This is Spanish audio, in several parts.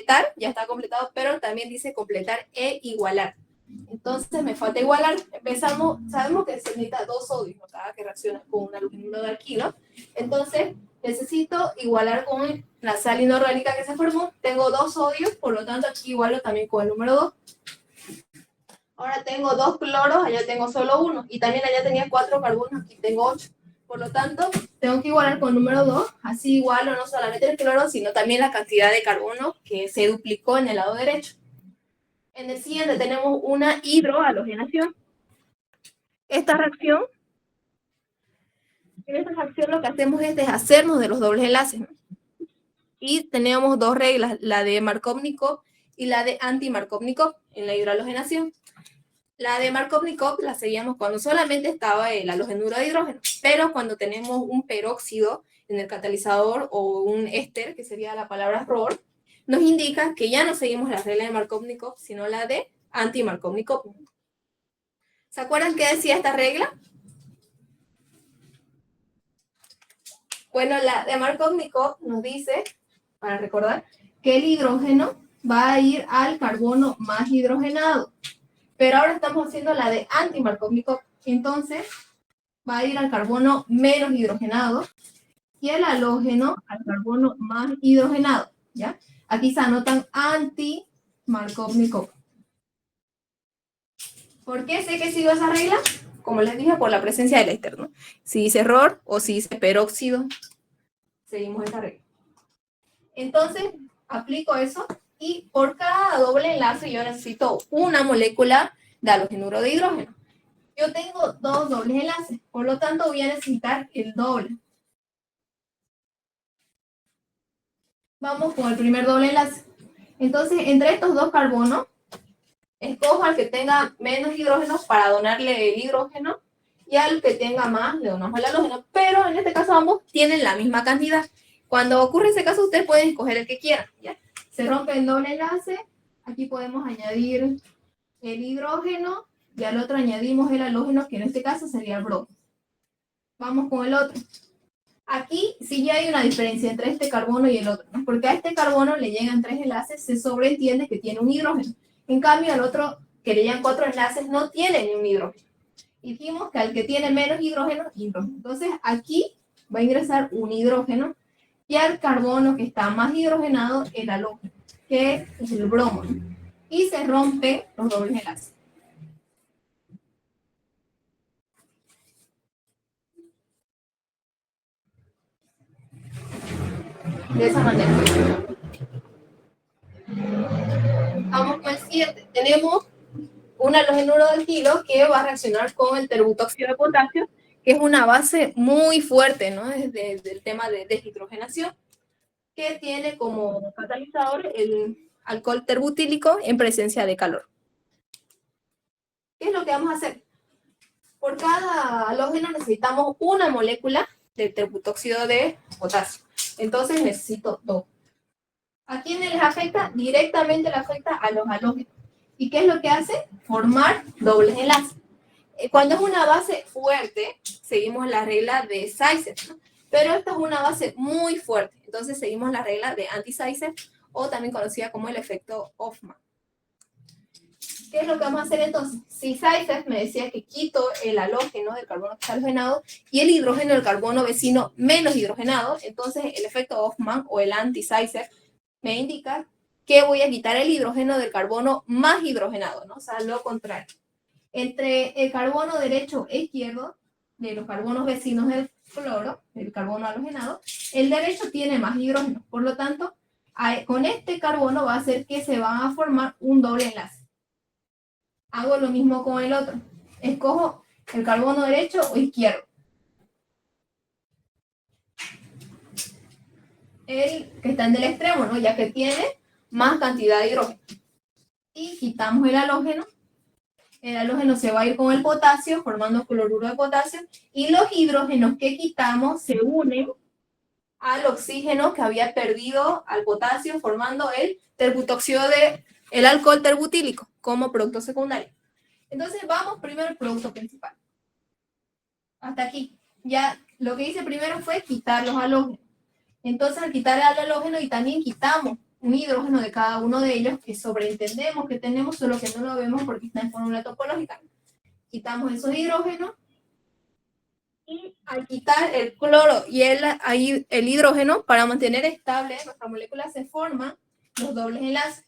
completar, ya está completado, pero también dice completar e igualar. Entonces me falta igualar. Empezamos, sabemos que se necesita 2 sodios, ¿no? Cada que reacciona con un aluminio de alquilo. Entonces necesito igualar con la sal inorgánica que se formó. Tengo 2 sodios, por lo tanto aquí igualo también con el número 2. Ahora tengo 2 cloros, allá tengo solo 1. Y también allá tenía 4 carbonos, aquí tengo 8. Por lo tanto, tengo que igualar con el número 2. Así igualo no solamente el cloro, sino también la cantidad de carbono que se duplicó en el lado derecho. En el siguiente tenemos una hidrohalogenación. En esta reacción lo que hacemos es deshacernos de los dobles enlaces, ¿no? Y tenemos 2 reglas, la de Markovnikov y la de anti-Markovnikov en la hidrohalogenación. La de Markovnikov la seguíamos cuando solamente estaba el halogenuro de hidrógeno, pero cuando tenemos un peróxido en el catalizador o un éster, que sería la palabra ROR, nos indica que ya no seguimos la regla de Markovnikov, sino la de anti-Markovnikov. ¿Se acuerdan qué decía esta regla? Bueno, la de Markovnikov nos dice, para recordar, que el hidrógeno va a ir al carbono más hidrogenado. Pero ahora estamos haciendo la de anti-Markovnikov. Entonces, va a ir al carbono menos hidrogenado y el halógeno al carbono más hidrogenado, ¿ya? Aquí se anotan anti-Markovnikov. ¿Por qué sé que sigo esa regla? Como les dije, por la presencia del éster, ¿no? Si dice error o si dice peróxido, seguimos esta regla. Entonces, aplico eso y por cada doble enlace yo necesito una molécula de halogenuro de hidrógeno. Yo tengo 2 dobles enlaces, por lo tanto voy a necesitar el doble. Vamos con el primer doble enlace. Entonces, entre estos 2 carbonos, escojo al que tenga menos hidrógeno para donarle el hidrógeno y al que tenga más le donamos el halógeno, pero en este caso ambos tienen la misma cantidad. Cuando ocurre ese caso, ustedes pueden escoger el que quieran, ¿ya? Se rompe el doble enlace, aquí podemos añadir el hidrógeno y al otro añadimos el halógeno, que en este caso sería el bromo. Vamos con el otro. Aquí sí ya hay una diferencia entre este carbono y el otro, ¿no? Porque a este carbono le llegan 3 enlaces, se sobreentiende que tiene un hidrógeno. En cambio, al otro que le llegan 4 enlaces no tiene ni un hidrógeno. Y dijimos que al que tiene menos hidrógeno, hidrógeno. Entonces aquí va a ingresar un hidrógeno y al carbono que está más hidrogenado, el halógeno, que es el bromo. Y se rompe los dobles enlaces. De esa manera. Vamos con el siguiente. Tenemos un halogenuro de alquilo que va a reaccionar con el terbutóxido de potasio, que es una base muy fuerte, ¿no? Desde el tema de deshidrogenación, que tiene como catalizador el alcohol terbutílico en presencia de calor. ¿Qué es lo que vamos a hacer? Por cada halógeno necesitamos una molécula de terbutóxido de potasio. Entonces necesito 2. ¿A quiénes les afecta? Directamente le afecta a los halógenos. ¿Y qué es lo que hace? Formar dobles enlaces. Cuando es una base fuerte, seguimos la regla de Zaitsev, ¿no? Pero esta es una base muy fuerte, entonces seguimos la regla de anti-Zaitsev, o también conocida como el efecto Hofmann. ¿Qué es lo que vamos a hacer entonces? Si Zaitsev me decía que quito el halógeno del carbono que está halogenado y el hidrógeno del carbono vecino menos hidrogenado, entonces el efecto Hofmann o el anti-Zaitsev me indica que voy a quitar el hidrógeno del carbono más hidrogenado, ¿no? O sea, lo contrario. Entre el carbono derecho e izquierdo, de los carbonos vecinos del cloro, del carbono halogenado, el derecho tiene más hidrógeno. Por lo tanto, con este carbono va a hacer que se va a formar un doble enlace. Hago lo mismo con el otro. Escojo el carbono derecho o izquierdo. El que está en el extremo, ¿no? Ya que tiene más cantidad de hidrógeno. Y quitamos el halógeno. El halógeno se va a ir con el potasio, formando cloruro de potasio, y los hidrógenos que quitamos se unen al oxígeno que había perdido al potasio, formando el terbutóxido de el alcohol terbutílico como producto secundario. Entonces vamos primero al producto principal. Hasta aquí. Ya lo que hice primero fue quitar los halógenos. Entonces al quitar el halógeno y también quitamos un hidrógeno de cada uno de ellos que sobreentendemos que tenemos, solo que no lo vemos porque está en fórmula topológica. Quitamos esos hidrógenos y al quitar el cloro y el hidrógeno, para mantener estable nuestra molécula se forman los dobles enlaces.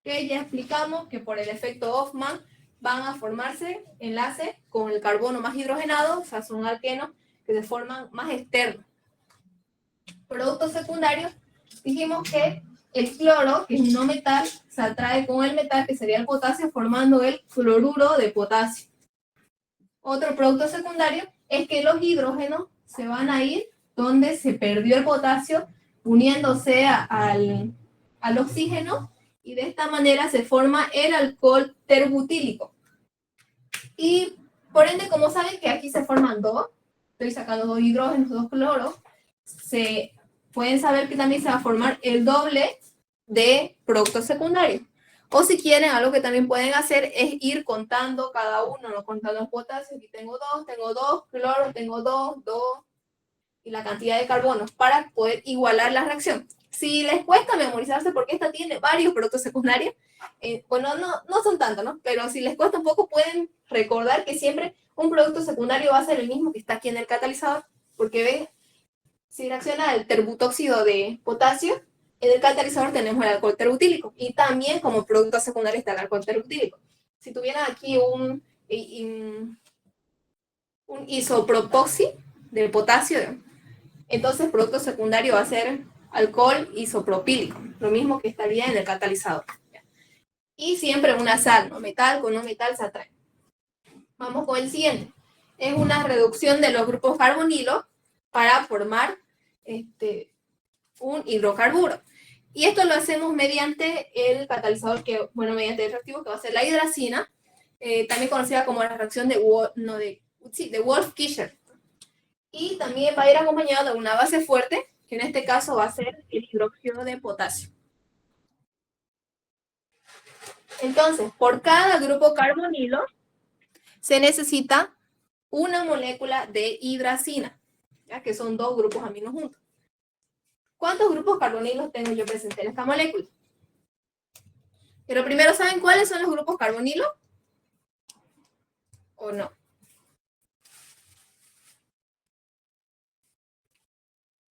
Que ya explicamos que por el efecto Hofmann van a formarse enlaces con el carbono más hidrogenado, o sea, son alquenos que se forman más externos. Productos secundarios, dijimos que el cloro, que es un no metal, se atrae con el metal, que sería el potasio, formando el cloruro de potasio. Otro producto secundario es que los hidrógenos se van a ir donde se perdió el potasio, uniéndose al oxígeno, y de esta manera se forma el alcohol terbutílico. Y por ende, como saben que aquí se forman dos, estoy sacando dos hidrógenos, dos cloros, se pueden saber que también se va a formar el doble de productos secundarios. O si quieren, algo que también pueden hacer es ir contando cada uno, no contando el potasio. Aquí tengo dos, cloro, tengo dos, y la cantidad de carbonos para poder igualar la reacción. Si les cuesta memorizarse porque esta tiene varios productos secundarios, bueno, no son tantos, ¿no? Pero si les cuesta un poco, pueden recordar que siempre un producto secundario va a ser el mismo que está aquí en el catalizador, porque ven, si reacciona el terbutóxido de potasio, en el catalizador tenemos el alcohol terbutílico, y también como producto secundario está el alcohol terbutílico. Si tuvieran aquí un isopropoxi de potasio, entonces producto secundario va a ser alcohol isopropílico, lo mismo que estaría en el catalizador. Y siempre una sal, ¿no? Metal con no metal se atrae. Vamos con el siguiente. Es una reducción de los grupos carbonilo para formar un hidrocarburo. Y esto lo hacemos mediante el catalizador, mediante el reactivo que va a ser la hidracina, también conocida como la reacción de Wolff-Kishcher. Y también va a ir acompañado de una base fuerte, que en este caso va a ser el hidróxido de potasio. Entonces, por cada grupo carbonilo se necesita una molécula de hidracina, ya que son dos grupos aminos juntos. ¿Cuántos grupos carbonilos tengo yo presente en esta molécula? Pero primero, ¿saben cuáles son los grupos carbonilos? ¿O no?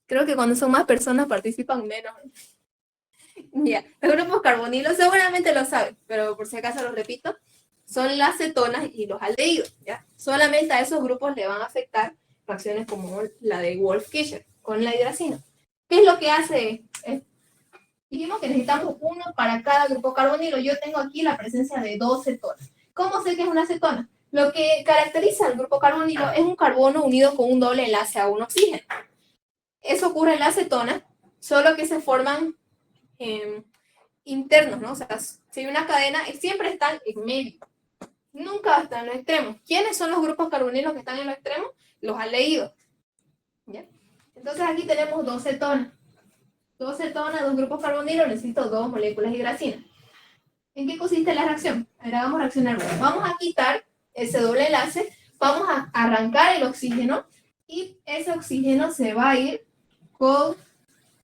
Creo que cuando son más personas participan menos. Ya, los grupos carbonilos seguramente lo saben, pero por si acaso los repito, son las cetonas y los aldehídos, ¿ya? Solamente a esos grupos le van a afectar reacciones como la de Wolff-Kishcher con la hidracina. ¿Qué es lo que hace? Dijimos que necesitamos uno para cada grupo carbonilo. Yo tengo aquí la presencia de dos cetonas. ¿Cómo sé que es una cetona? Lo que caracteriza al grupo carbonilo es un carbono unido con un doble enlace a un oxígeno. Eso ocurre en la cetona, solo que se forman internos, ¿no? O sea, si hay una cadena, siempre están en medio. Nunca va a estar en los extremos. ¿Quiénes son los grupos carbonilos que están en los extremos? Los aldehídos. ¿Ya? Entonces aquí tenemos dos cetonas. Dos cetonas, dos grupos carbonilos, necesito dos moléculas de hidracina. ¿En qué consiste la reacción? Ahora vamos a reaccionar. Vamos a quitar ese doble enlace, vamos a arrancar el oxígeno, y ese oxígeno se va a ir con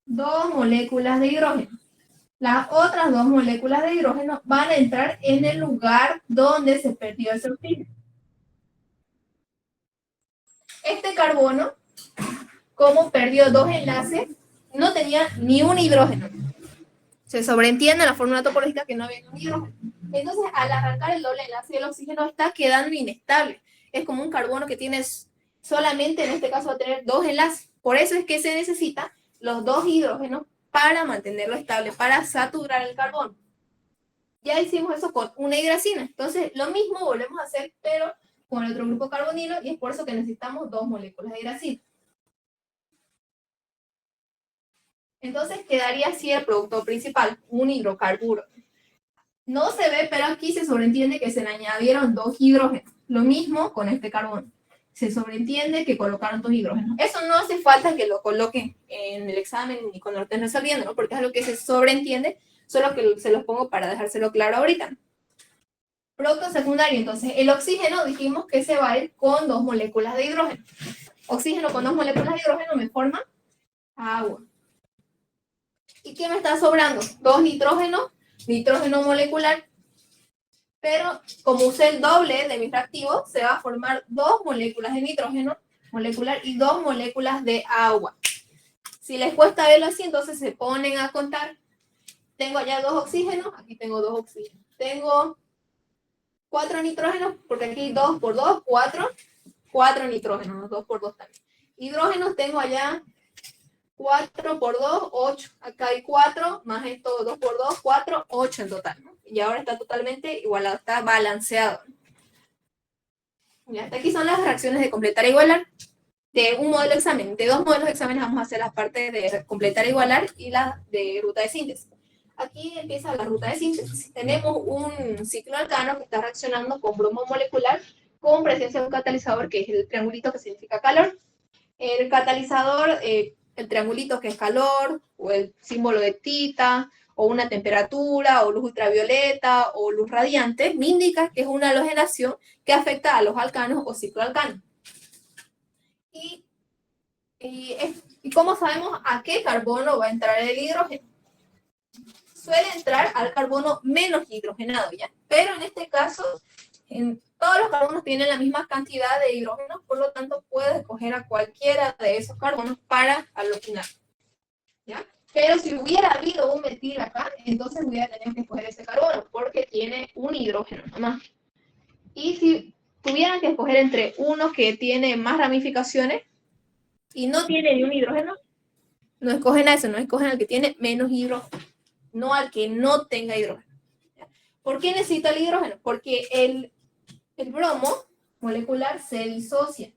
dos moléculas de hidrógeno. Las otras dos moléculas de hidrógeno van a entrar en el lugar donde se perdió ese oxígeno. Este carbono, como perdió dos enlaces, no tenía ni un hidrógeno. Se sobreentiende en la fórmula topológica que no había ni un hidrógeno. Entonces, al arrancar el doble enlace, el oxígeno está quedando inestable. Es como un carbono que tiene solamente, en este caso, va a tener dos enlaces. Por eso es que se necesitan los dos hidrógenos para mantenerlo estable, para saturar el carbono. Ya hicimos eso con una hidracina. Entonces, lo mismo volvemos a hacer, pero con el otro grupo carbonilo, y es por eso que necesitamos dos moléculas de hidracina. Entonces, quedaría así el producto principal, un hidrocarburo. No se ve, pero aquí se sobreentiende que se le añadieron dos hidrógenos. Lo mismo con este carbono. Se sobreentiende que colocaron dos hidrógenos. Eso no hace falta que lo coloquen en el examen ni cuando lo estén resolviendo, ¿no? Porque es algo que se sobreentiende, solo que se los pongo para dejárselo claro ahorita. Producto secundario, entonces, el oxígeno dijimos que se va a ir con dos moléculas de hidrógeno. Oxígeno con dos moléculas de hidrógeno me forma agua. ¿Y qué me está sobrando? 2 nitrógenos, nitrógeno molecular, pero como usé el doble de mi reactivo, se va a formar 2 moléculas de nitrógeno molecular y 2 moléculas de agua. Si les cuesta verlo así, entonces se ponen a contar. Tengo allá 2 oxígenos, aquí tengo 2 oxígenos. Tengo 4 nitrógenos, porque aquí 2 por 2, 4 nitrógenos, 2 por 2 también. Hidrógenos tengo allá 4 por 2, 8. Acá hay 4, más esto 2 por 2, 4, 8 en total, ¿no? Y ahora está totalmente igualado, está balanceado. Y hasta aquí son las reacciones de completar e igualar de un modelo de examen. De 2 modelos de examen vamos a hacer las partes de completar e igualar y la de ruta de síntesis. Aquí empieza la ruta de síntesis. Tenemos un ciclo alcano que está reaccionando con bromo molecular con presencia de un catalizador que es el triangulito que significa calor. El catalizador, el triangulito que es calor, o el símbolo de tita, o una temperatura, o luz ultravioleta, o luz radiante, me indica que es una halogenación que afecta a los alcanos o cicloalcanos. ¿Y cómo sabemos a qué carbono va a entrar el hidrógeno? Suele entrar al carbono menos hidrogenado, ¿ya? Pero en este caso, todos los carbonos tienen la misma cantidad de hidrógeno, por lo tanto, puedes escoger a cualquiera de esos carbonos para halogenar, ¿ya? Pero si hubiera habido un metil acá, entonces voy a tener que escoger ese carbono, porque tiene un hidrógeno nomás. Y si tuvieran que escoger entre uno que tiene más ramificaciones y no tiene ni un hidrógeno, no escogen a ese, no escogen al que tiene menos hidrógeno, no al que no tenga hidrógeno. ¿Por qué necesita el hidrógeno? Porque el bromo molecular se disocia.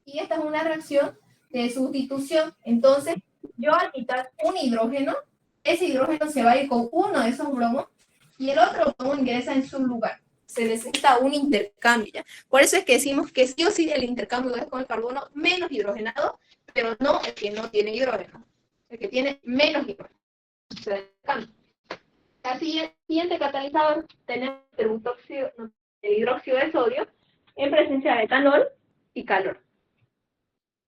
Y esta es una reacción de sustitución. Entonces, yo al quitar un hidrógeno, ese hidrógeno se va a ir con uno de esos bromos y el otro bromo ingresa en su lugar. Se necesita un intercambio, ¿ya? Por eso es que decimos que sí o sí el intercambio es con el carbono menos hidrogenado, pero no el que no tiene hidrógeno. El que tiene menos hidrógeno. El siguiente catalizador tenemos el hidróxido de sodio en presencia de etanol y calor.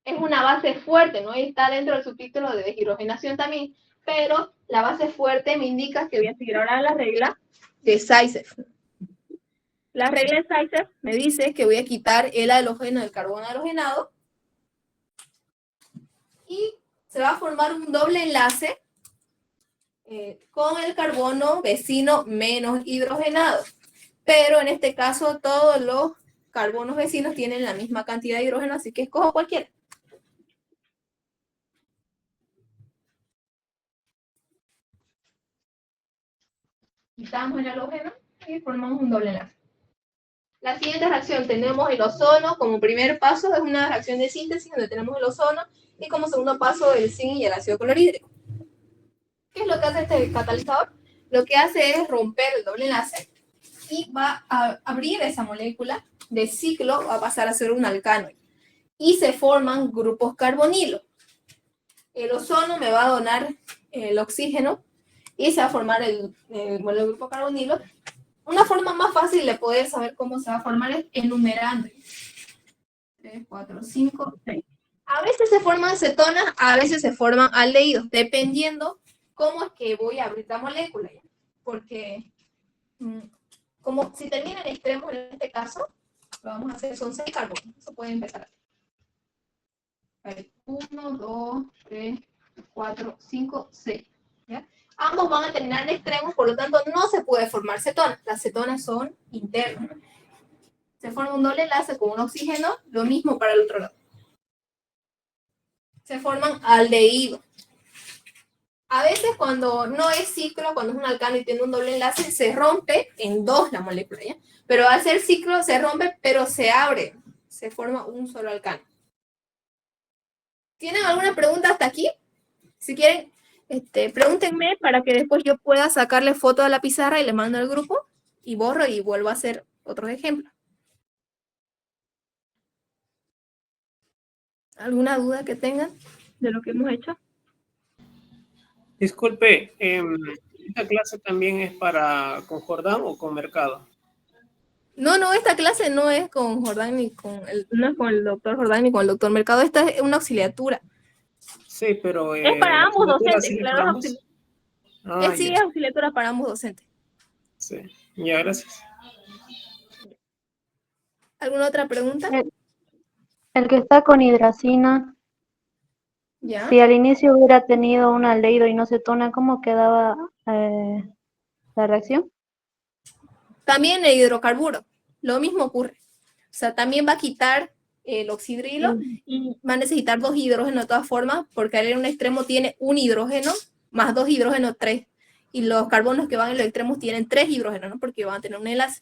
Es una base fuerte, ¿no? Y está dentro del subtítulo de deshidrogenación también, pero la base fuerte me indica que voy a seguir ahora la regla de Zaitsev. La regla de Zaitsev me dice que voy a quitar el halógeno del carbono halogenado y se va a formar un doble enlace con el carbono vecino menos hidrogenado. Pero en este caso todos los carbonos vecinos tienen la misma cantidad de hidrógeno, así que escojo cualquiera. Quitamos el halógeno y formamos un doble enlace. La siguiente reacción tenemos el ozono como primer paso, es una reacción de síntesis donde tenemos el ozono y como segundo paso el zinc y el ácido clorhídrico. ¿Qué es lo que hace este catalizador? Lo que hace es romper el doble enlace y va a abrir esa molécula de ciclo, va a pasar a ser un alcano y se forman grupos carbonilo. El ozono me va a donar el oxígeno y se va a formar el grupo carbonilo. Una forma más fácil de poder saber cómo se va a formar es enumerando. 3, 4, 5, 6. A veces se forman cetonas, a veces se forman aldehídos, dependiendo cómo es que voy a abrir la molécula. Porque como si termina en extremos en este caso, lo vamos a hacer, son 6 carbonos. Eso puede empezar así. 1, 2, 3, 4, 5, 6. ¿Ya? Ambos van a terminar en extremos, por lo tanto no se puede formar cetonas. Las cetonas son internas. Se forma un doble enlace con un oxígeno, lo mismo para el otro lado. Se forman aldehídos. A veces cuando no es ciclo, cuando es un alcano y tiene un doble enlace, se rompe en 2 la molécula, ¿ya? Pero al ser ciclo se rompe, pero se abre. Se forma un solo alcano. ¿Tienen alguna pregunta hasta aquí? Si quieren, pregúntenme para que después yo pueda sacarle foto a la pizarra y le mando al grupo y borro y vuelvo a hacer otros ejemplos. ¿Alguna duda que tengan de lo que hemos hecho? Disculpe, ¿esta clase también es con Jordán o con Mercado? No, esta clase no es con Jordán no es con el doctor Jordán ni con el doctor Mercado, esta es una auxiliatura. Sí, pero... es para ambos docentes, claro. Ah, Sí ya. es auxiliatura para ambos docentes. Sí. Ya, gracias. ¿Alguna otra pregunta? El que está con hidracina, ¿Ya? si al inicio hubiera tenido un aldehído y no cetona, ¿cómo quedaba la reacción? También el hidrocarburo, lo mismo ocurre. O sea, también va a quitar el oxidrilo y va a necesitar 2 hidrógenos de todas formas, porque en un extremo tiene un hidrógeno, más 2 hidrógenos, 3. Y los carbonos que van en los extremos tienen 3 hidrógenos, ¿no? Porque van a tener un enlace.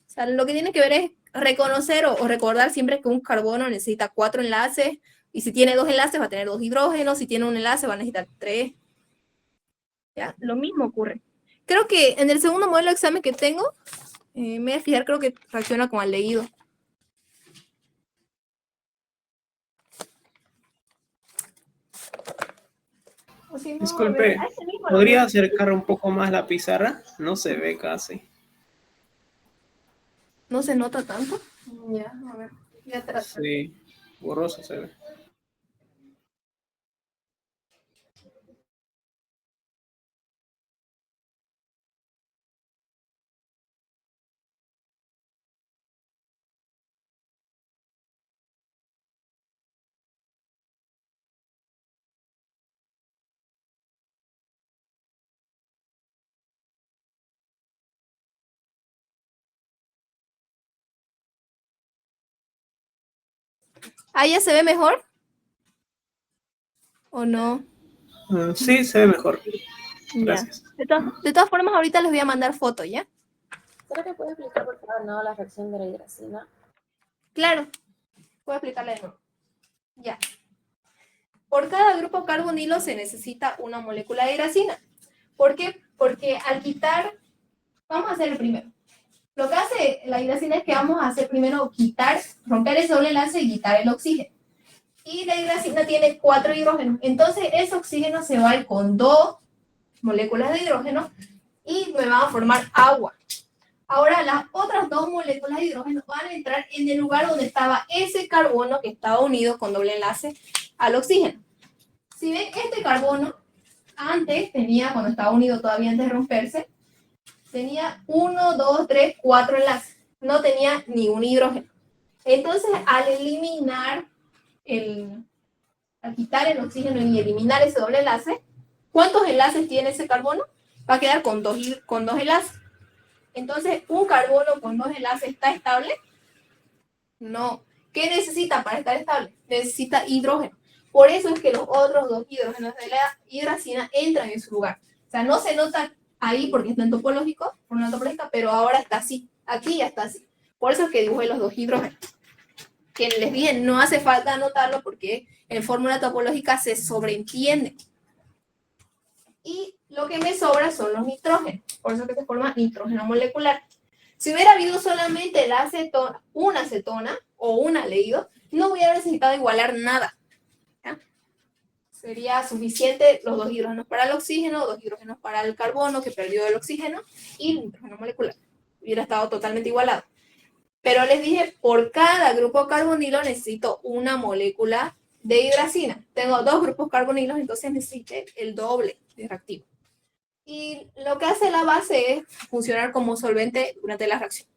O sea, lo que tiene que ver es reconocer o recordar siempre que un carbono necesita 4 enlaces, y si tiene 2 enlaces va a tener 2 hidrógenos, si tiene un enlace va a necesitar 3. ¿Ya? Lo mismo ocurre. Creo que en el segundo modelo de examen que tengo, me voy a fijar, creo que reacciona con aldehído. O si no, Disculpe, a este mismo lo ¿podría mismo. acercar un poco más la pizarra? No se ve casi. No se nota tanto. Ya, a ver, voy a tratar. Sí, borroso se ve. ¿Ah, ya se ve mejor? ¿O no? Sí, se ve mejor. Ya. Gracias. De todas formas, ahorita les voy a mandar foto, ¿ya? ¿Será que puede explicar por favor no la reacción de la hidracina? Claro. Puedo explicarle de nuevo. Ya. Por cada grupo carbonilo se necesita una molécula de hidracina. ¿Por qué? Porque al quitar, vamos a hacer el primero. Lo que hace la hidracina es que vamos a hacer primero quitar, romper ese doble enlace y quitar el oxígeno. Y la hidracina tiene 4 hidrógenos. Entonces ese oxígeno se va a ir con 2 moléculas de hidrógeno y me van a formar agua. Ahora las otras 2 moléculas de hidrógeno van a entrar en el lugar donde estaba ese carbono que estaba unido con doble enlace al oxígeno. Si ven, este carbono antes tenía, cuando estaba unido todavía antes de romperse, tenía 1, 2, 3, 4 enlaces. No tenía ni un hidrógeno. Entonces, al quitar el oxígeno y eliminar ese doble enlace, ¿cuántos enlaces tiene ese carbono? Va a quedar con dos enlaces. Entonces, ¿un carbono con 2 enlaces está estable? No. ¿Qué necesita para estar estable? Necesita hidrógeno. Por eso es que los otros 2 hidrógenos de la hidracina entran en su lugar. O sea, no se nota ahí porque está en topológico, por una topológica, pero ahora está así. Aquí ya está así. Por eso es que dibujé los 2 hidrógenos. Que les dije, no hace falta anotarlo porque en fórmula topológica se sobreentiende. Y lo que me sobra son los nitrógenos. Por eso que se forma nitrógeno molecular. Si hubiera habido solamente la acetona, una acetona o un aldehído, no hubiera necesitado igualar nada. ¿Ya? Sería suficiente los 2 hidrógenos para el oxígeno, 2 hidrógenos para el carbono que perdió el oxígeno y el nitrógeno molecular. Hubiera estado totalmente igualado. Pero les dije, por cada grupo carbonilo necesito una molécula de hidracina. Tengo 2 grupos carbonilos, entonces necesito el doble de reactivo. Y lo que hace la base es funcionar como solvente durante la reacción.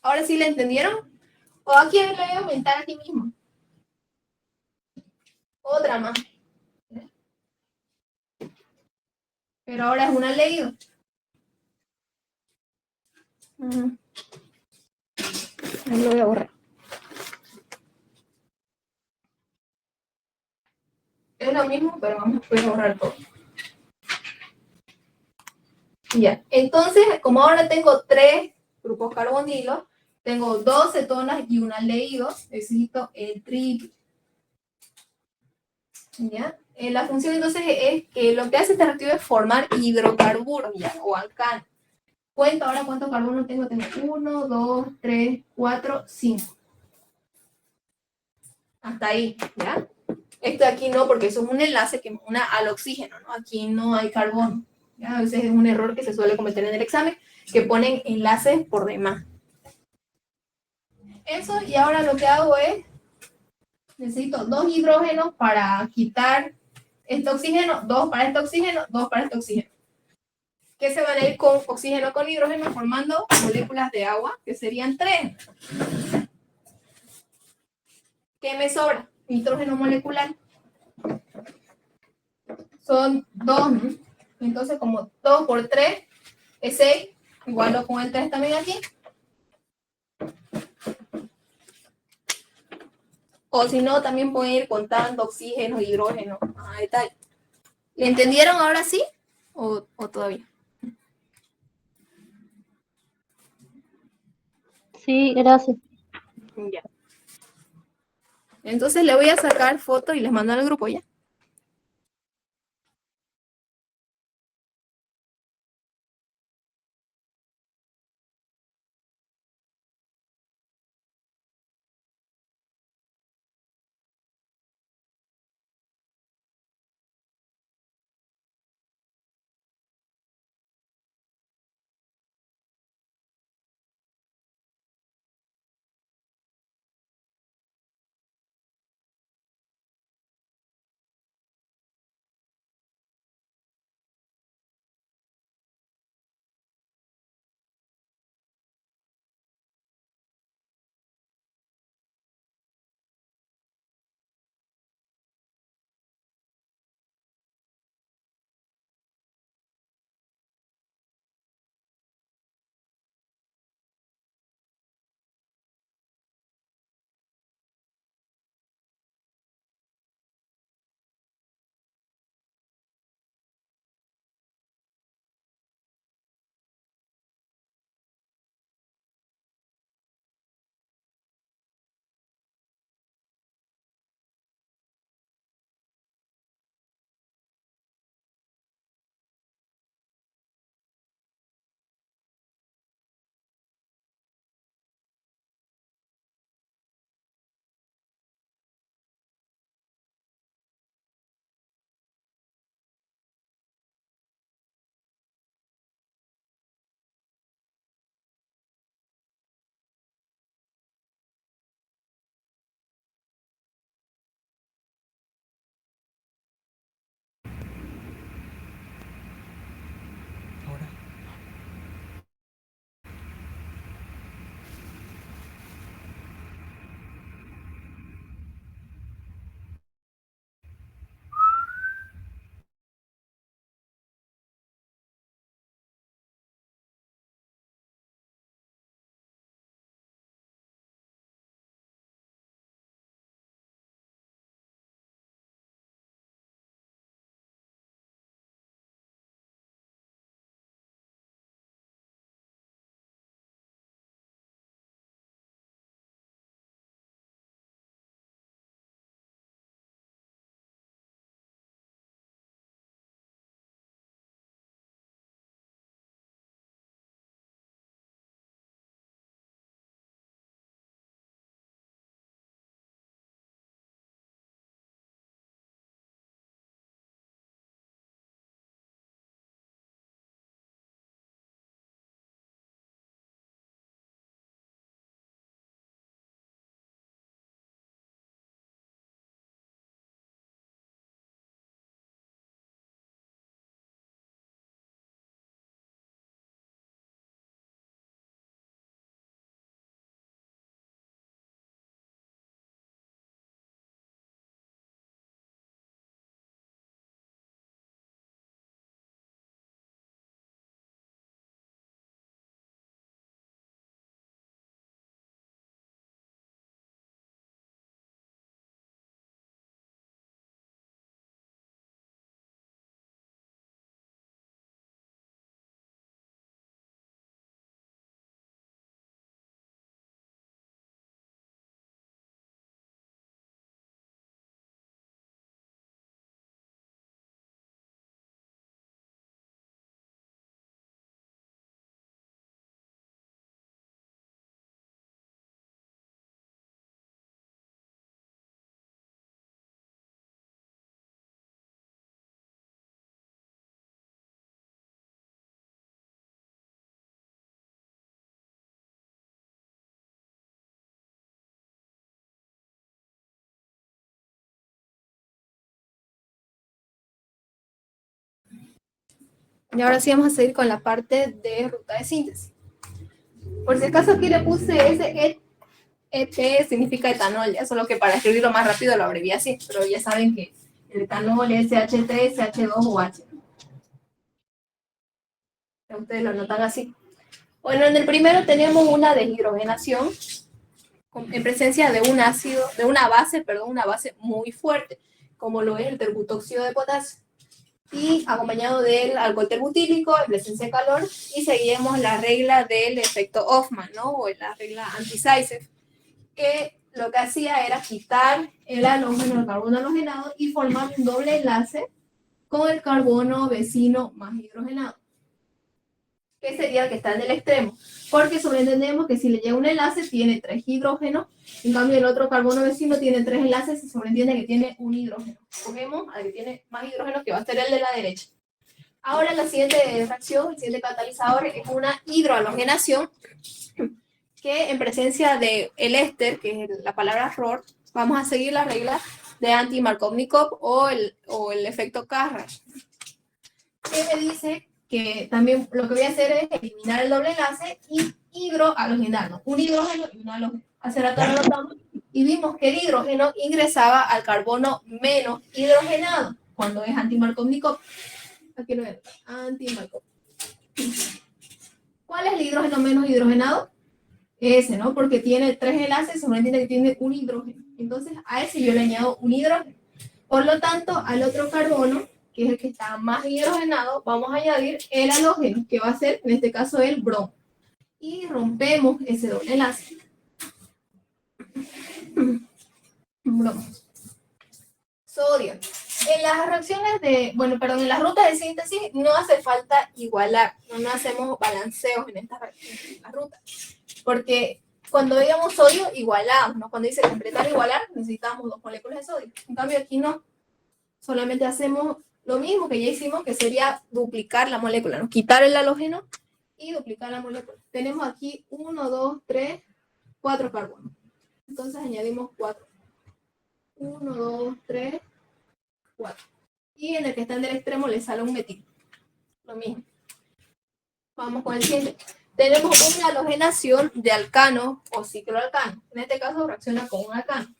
¿Ahora sí la entendieron? ¿O aquí le voy a aumentar aquí mismo? Otra más. Pero ahora es un aldehído. Ahí lo voy a borrar. Es lo mismo, pero voy a borrar todo. Ya. Entonces, como ahora tengo 3 grupos carbonilos, tengo 2 cetonas y un aldehído, necesito el triple. ¿Ya? La función entonces es que lo que hace este reactivo es formar hidrocarburos, ¿ya? O alcanos. Cuento ahora cuántos carbonos tengo. Tengo 1, 2, 3, 4, 5. Hasta ahí, ¿ya? Esto de aquí no, porque eso es un enlace que una al oxígeno, ¿no? Aquí no hay carbono. ¿Ya? A veces es un error que se suele cometer en el examen, que ponen enlaces por demás. Eso, y ahora lo que hago es, necesito 2 hidrógenos para quitar este oxígeno, 2 para este oxígeno, 2 para este oxígeno. Que se van a ir con oxígeno con hidrógeno formando moléculas de agua, que serían 3. ¿Qué me sobra? Nitrógeno molecular. Son 2, ¿no? Entonces, como 2 por 3 es 6, igual con el 3 también aquí. O si no, también pueden ir contando oxígeno, hidrógeno, a detalle. ¿Le entendieron ahora sí? ¿O todavía? Sí, gracias. Ya. Entonces le voy a sacar foto y les mando al grupo ya. Y ahora sí vamos a seguir con la parte de ruta de síntesis. Por si acaso aquí le puse ese ET significa etanol, ya solo que para escribirlo más rápido lo abrevié así, pero ya saben que el etanol es CH3, CH2 o H. Ustedes lo notan así. Bueno, en el primero tenemos una deshidrogenación en presencia de un ácido, de una base muy fuerte, como lo es el terbutóxido de potasio, y acompañado del alcohol terbutílico en presencia de calor, y seguimos la regla del efecto Hoffman, ¿no? O la regla anti-Zaitsev, que lo que hacía era quitar el halógeno, el carbono halogenado, y formar un doble enlace con el carbono vecino más hidrogenado, que sería el que está en el extremo, porque sobreentendemos que si le llega un enlace tiene 3 hidrógenos, en cambio el otro carbono vecino tiene 3 enlaces y sobreentiende que tiene un hidrógeno. Cogemos al que tiene más hidrógenos, que va a ser el de la derecha. Ahora la siguiente reacción, el siguiente catalizador es una hidrohalogenación, que en presencia de el éster, que es la palabra ROR, vamos a seguir la regla de anti-Markovnikov o el efecto Carrach, que me dice que también lo que voy a hacer es eliminar el doble enlace y hidrohalogenar, ¿no? Un hidrógeno y un halógeno. Hace rato lo notamos y vimos que el hidrógeno ingresaba al carbono menos hidrogenado cuando es anti-Markovnikov. Aquí lo ven, anti-Markovnikov. ¿Cuál es el hidrógeno menos hidrogenado? Ese, ¿no? Porque tiene 3 enlaces, sobreentiende que tiene un hidrógeno. Entonces a ese yo le añado un hidrógeno. Por lo tanto, al otro carbono, que es el que está más hidrogenado, vamos a añadir el halógeno, que va a ser, en este caso, el bromo. Y rompemos ese doble enlace. Bromo. Sodio. En las reacciones en las rutas de síntesis no hace falta igualar, no hacemos balanceos en estas rutas. Porque cuando veíamos sodio, igualamos, ¿no? Cuando dice completar igualar, necesitamos 2 moléculas de sodio. En cambio, aquí no. Solamente hacemos lo mismo que ya hicimos, que sería duplicar la molécula, ¿no? Quitar el halógeno y duplicar la molécula. Tenemos aquí 1, 2, 3, 4 carbonos. Entonces añadimos 4. 1, 2, 3, 4. Y en el que está en el extremo le sale un metil. Lo mismo. Vamos con el siguiente. Tenemos una halogenación de alcano o cicloalcano. En este caso reacciona con un alcano.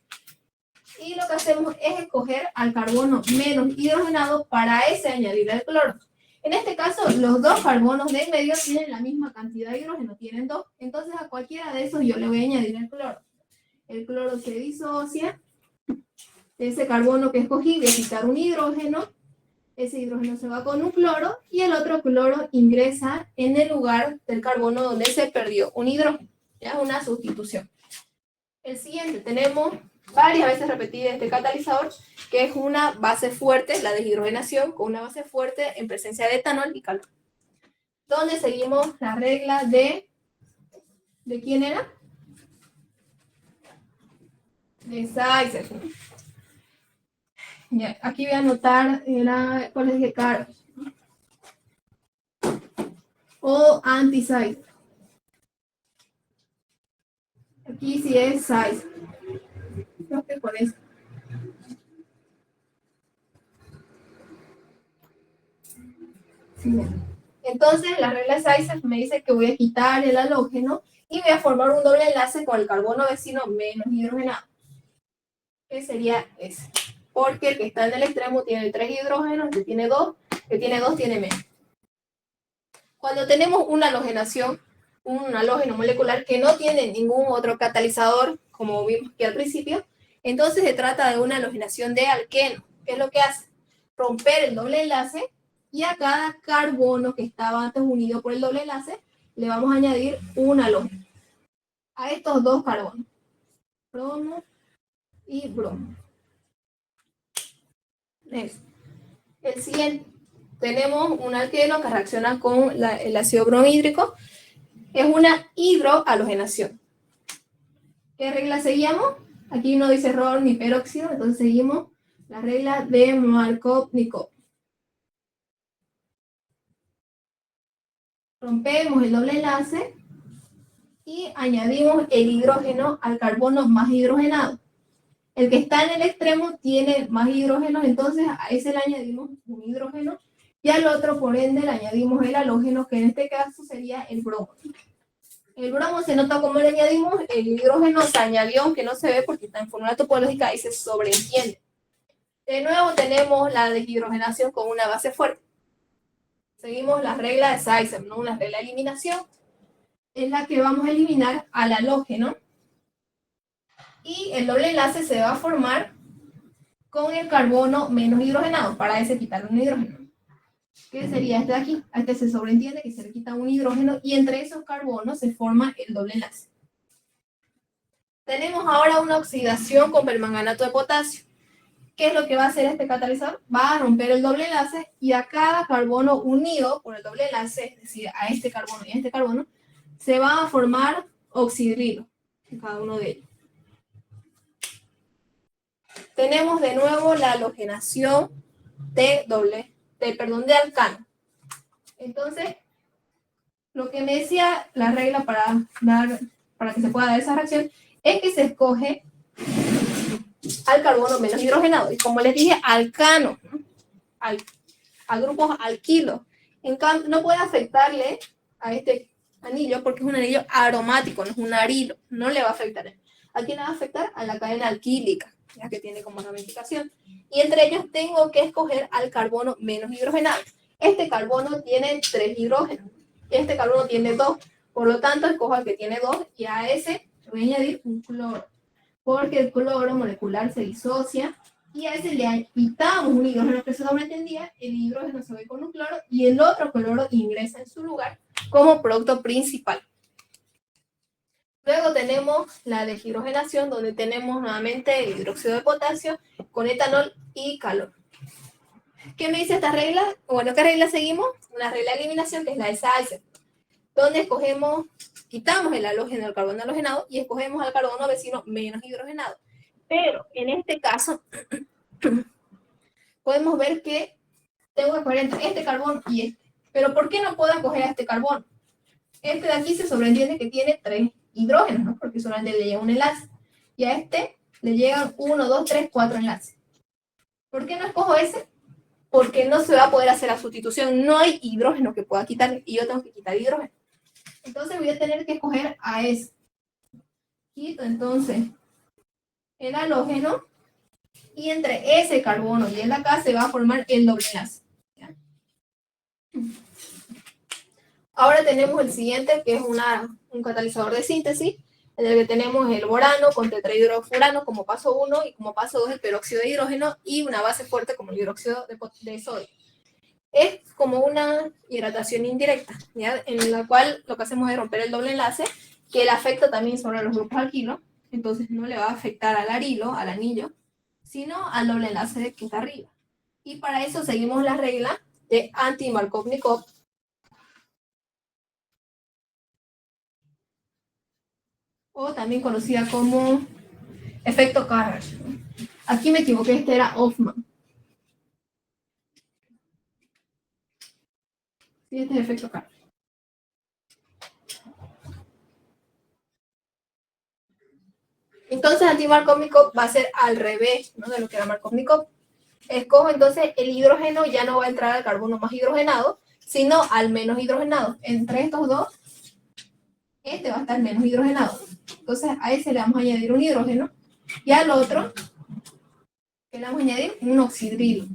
Y lo que hacemos es escoger al carbono menos hidrogenado para ese añadir el cloro. En este caso, los 2 carbonos de en medio tienen la misma cantidad de hidrógeno, tienen 2. Entonces, a cualquiera de esos yo le voy a añadir el cloro. El cloro se disocia. Ese carbono que escogí, voy a quitar un hidrógeno. Ese hidrógeno se va con un cloro y el otro cloro ingresa en el lugar del carbono donde se perdió un hidrógeno. Ya es una sustitución. El siguiente, tenemos varias veces repetida este catalizador, que es una base fuerte, la deshidrogenación con una base fuerte en presencia de etanol y calor. Donde seguimos la regla ¿de quién era? De Zaitsev. Ya, aquí voy a anotar cuál es el Carrach o anti-Zaitsev. Aquí sí es Zaitsev. Creo que con eso. Sí. Entonces, la regla de Zaitsev me dice que voy a quitar el halógeno y voy a formar un doble enlace con el carbono vecino menos hidrogenado, que sería ese. Porque el que está en el extremo tiene 3 hidrógenos, el que tiene 2 tiene menos. Cuando tenemos una halogenación, un halógeno molecular que no tiene ningún otro catalizador, como vimos aquí al principio, entonces se trata de una halogenación de alqueno. ¿Qué es lo que hace? Romper el doble enlace y a cada carbono que estaba antes unido por el doble enlace le vamos a añadir un halógeno. A estos 2 carbonos. Bromo y bromo. El siguiente. Tenemos un alqueno que reacciona con el ácido bromhídrico. Es una hidrohalogenación. ¿Qué regla seguíamos? Aquí no dice ROR ni peróxido, entonces seguimos la regla de Markovnikov. Rompemos el doble enlace y añadimos el hidrógeno al carbono más hidrogenado. El que está en el extremo tiene más hidrógenos, entonces a ese le añadimos un hidrógeno Y al otro, por ende, le añadimos el halógeno, que en este caso sería el bromo. El bromo se nota como le añadimos, el hidrógeno se añadió, aunque no se ve porque está en fórmula topológica y se sobreentiende. De nuevo tenemos la deshidrogenación con una base fuerte. Seguimos la regla de Seisel, ¿no? Una regla de eliminación. Es la que vamos a eliminar al halógeno. Y el doble enlace se va a formar con el carbono menos hidrogenado. Para ese quitar un hidrógeno. ¿Qué sería este de aquí? A este se sobreentiende que se le quita un hidrógeno y entre esos carbonos se forma el doble enlace. Tenemos ahora una oxidación con permanganato de potasio. ¿Qué es lo que va a hacer este catalizador? Va a romper el doble enlace y a cada carbono unido por el doble enlace, es decir, a este carbono y a este carbono, se va a formar oxidrilo en cada uno de ellos. Tenemos de nuevo la halogenación de alcano. Entonces, lo que me decía la regla para que se pueda dar esa reacción es que se escoge al carbono menos hidrogenado. Y como les dije, alcano, ¿no? A grupos alquilos. En cambio, no puede afectarle a este anillo porque es un anillo aromático, no es un arilo. No le va a afectar. ¿A quién le va a afectar? A la cadena alquílica, ya que tiene como ramificación. Y entre ellos tengo que escoger al carbono menos hidrogenado. Este carbono tiene 3 hidrógenos. Este carbono tiene 2. Por lo tanto, escojo al que tiene 2 y a ese le voy a añadir un cloro. Porque el cloro molecular se disocia y a ese le quitamos un hidrógeno que se sobreentendía, el hidrógeno se va con un cloro y el otro cloro ingresa en su lugar como producto principal. Luego tenemos la deshidrogenación, donde tenemos nuevamente el hidróxido de potasio con etanol y calor. ¿Qué me dice esta regla? Bueno, ¿qué regla seguimos? Una regla de eliminación que es la de Seisel, donde quitamos el halógeno del carbono halogenado y escogemos al carbono vecino menos hidrogenado. Pero en este caso, podemos ver que tengo que escoger entre este carbono y este. Pero ¿por qué no puedo escoger a este carbono? Este de aquí se sobreentiende que tiene 3 hidrógenos, ¿no? Porque solamente le llega un enlace. Y a este le llegan 1, 2, 3, 4 enlaces. ¿Por qué no escojo ese? Porque no se va a poder hacer la sustitución. No hay hidrógeno que pueda quitar y yo tengo que quitar hidrógeno. Entonces voy a tener que escoger a ese. Quito entonces el halógeno y entre ese carbono y el de acá se va a formar el doble enlace. ¿Ya? Ahora tenemos el siguiente, que es un catalizador de síntesis, en el que tenemos el borano con tetrahidrofurano como paso 1 y como paso 2 el peróxido de hidrógeno y una base fuerte como el hidróxido de sodio. Es como una hidratación indirecta, ¿ya? En la cual lo que hacemos es romper el doble enlace, que le afecta también sobre los grupos alquilo, entonces no le va a afectar al arilo, al anillo, sino al doble enlace que está arriba. Y para eso seguimos la regla de Anti-Markovnikov, o también conocida como efecto Carrage. Aquí me equivoqué, este era Hoffman. Sí, este es efecto Carrage. Entonces, anti-Markovnikov va a ser al revés, ¿no? De lo que era Markovnikov. Escojo entonces el hidrógeno, ya no va a entrar al carbono más hidrogenado, sino al menos hidrogenado. Entre estos dos, este va a estar menos hidrogenado. Entonces, a ese le vamos a añadir un hidrógeno y al otro le vamos a añadir un oxidrilo.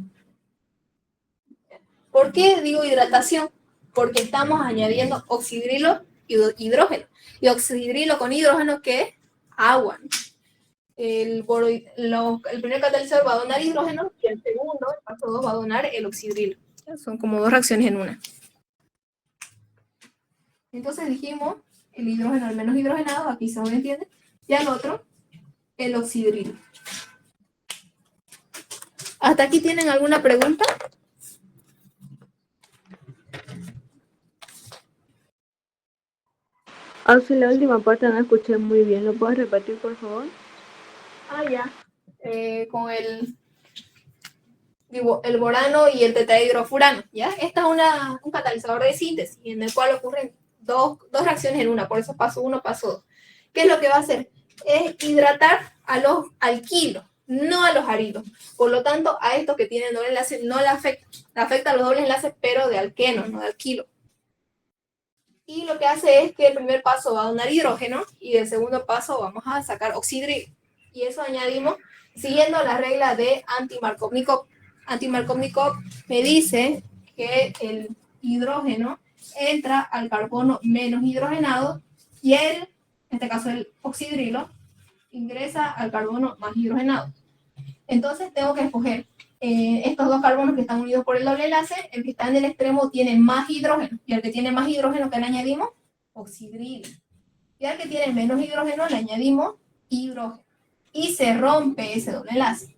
¿Por qué digo hidratación? Porque estamos añadiendo oxidrilo y hidrógeno. Y oxidrilo con hidrógeno, ¿qué es? Agua. El primer catalizador va a donar hidrógeno y el segundo, el paso 2, va a donar el oxidrilo. Son como dos reacciones en una. Entonces dijimos el hidrógeno al menos hidrogenado, aquí se entiende, y al otro el oxidrilo. ¿Hasta aquí tienen alguna pregunta? Si la última parte no escuché muy bien, ¿lo puedes repetir, por favor? Ya. Con el borano y el tetrahidrofurano, ¿ya? Este es un catalizador de síntesis en el cual ocurren dos reacciones en una, por eso paso 1, paso 2. ¿Qué es lo que va a hacer? Es hidratar a los alquilos, no a los aridos. Por lo tanto, a estos que tienen doble enlace no le afecta. Le afecta a los dobles enlaces, pero de alqueno, no de alquilo. Y lo que hace es que el primer paso va a donar hidrógeno y del segundo paso vamos a sacar oxidrilo. Y eso añadimos siguiendo la regla de anti-Markovnikov. Anti-Markovnikov me dice que el hidrógeno entra al carbono menos hidrogenado y en este caso el oxidrilo, ingresa al carbono más hidrogenado. Entonces tengo que escoger estos dos carbonos que están unidos por el doble enlace. El que está en el extremo tiene más hidrógeno, y el que tiene más hidrógeno, que le añadimos oxidrilo. Y al que tiene menos hidrógeno le añadimos hidrógeno. Y se rompe ese doble enlace.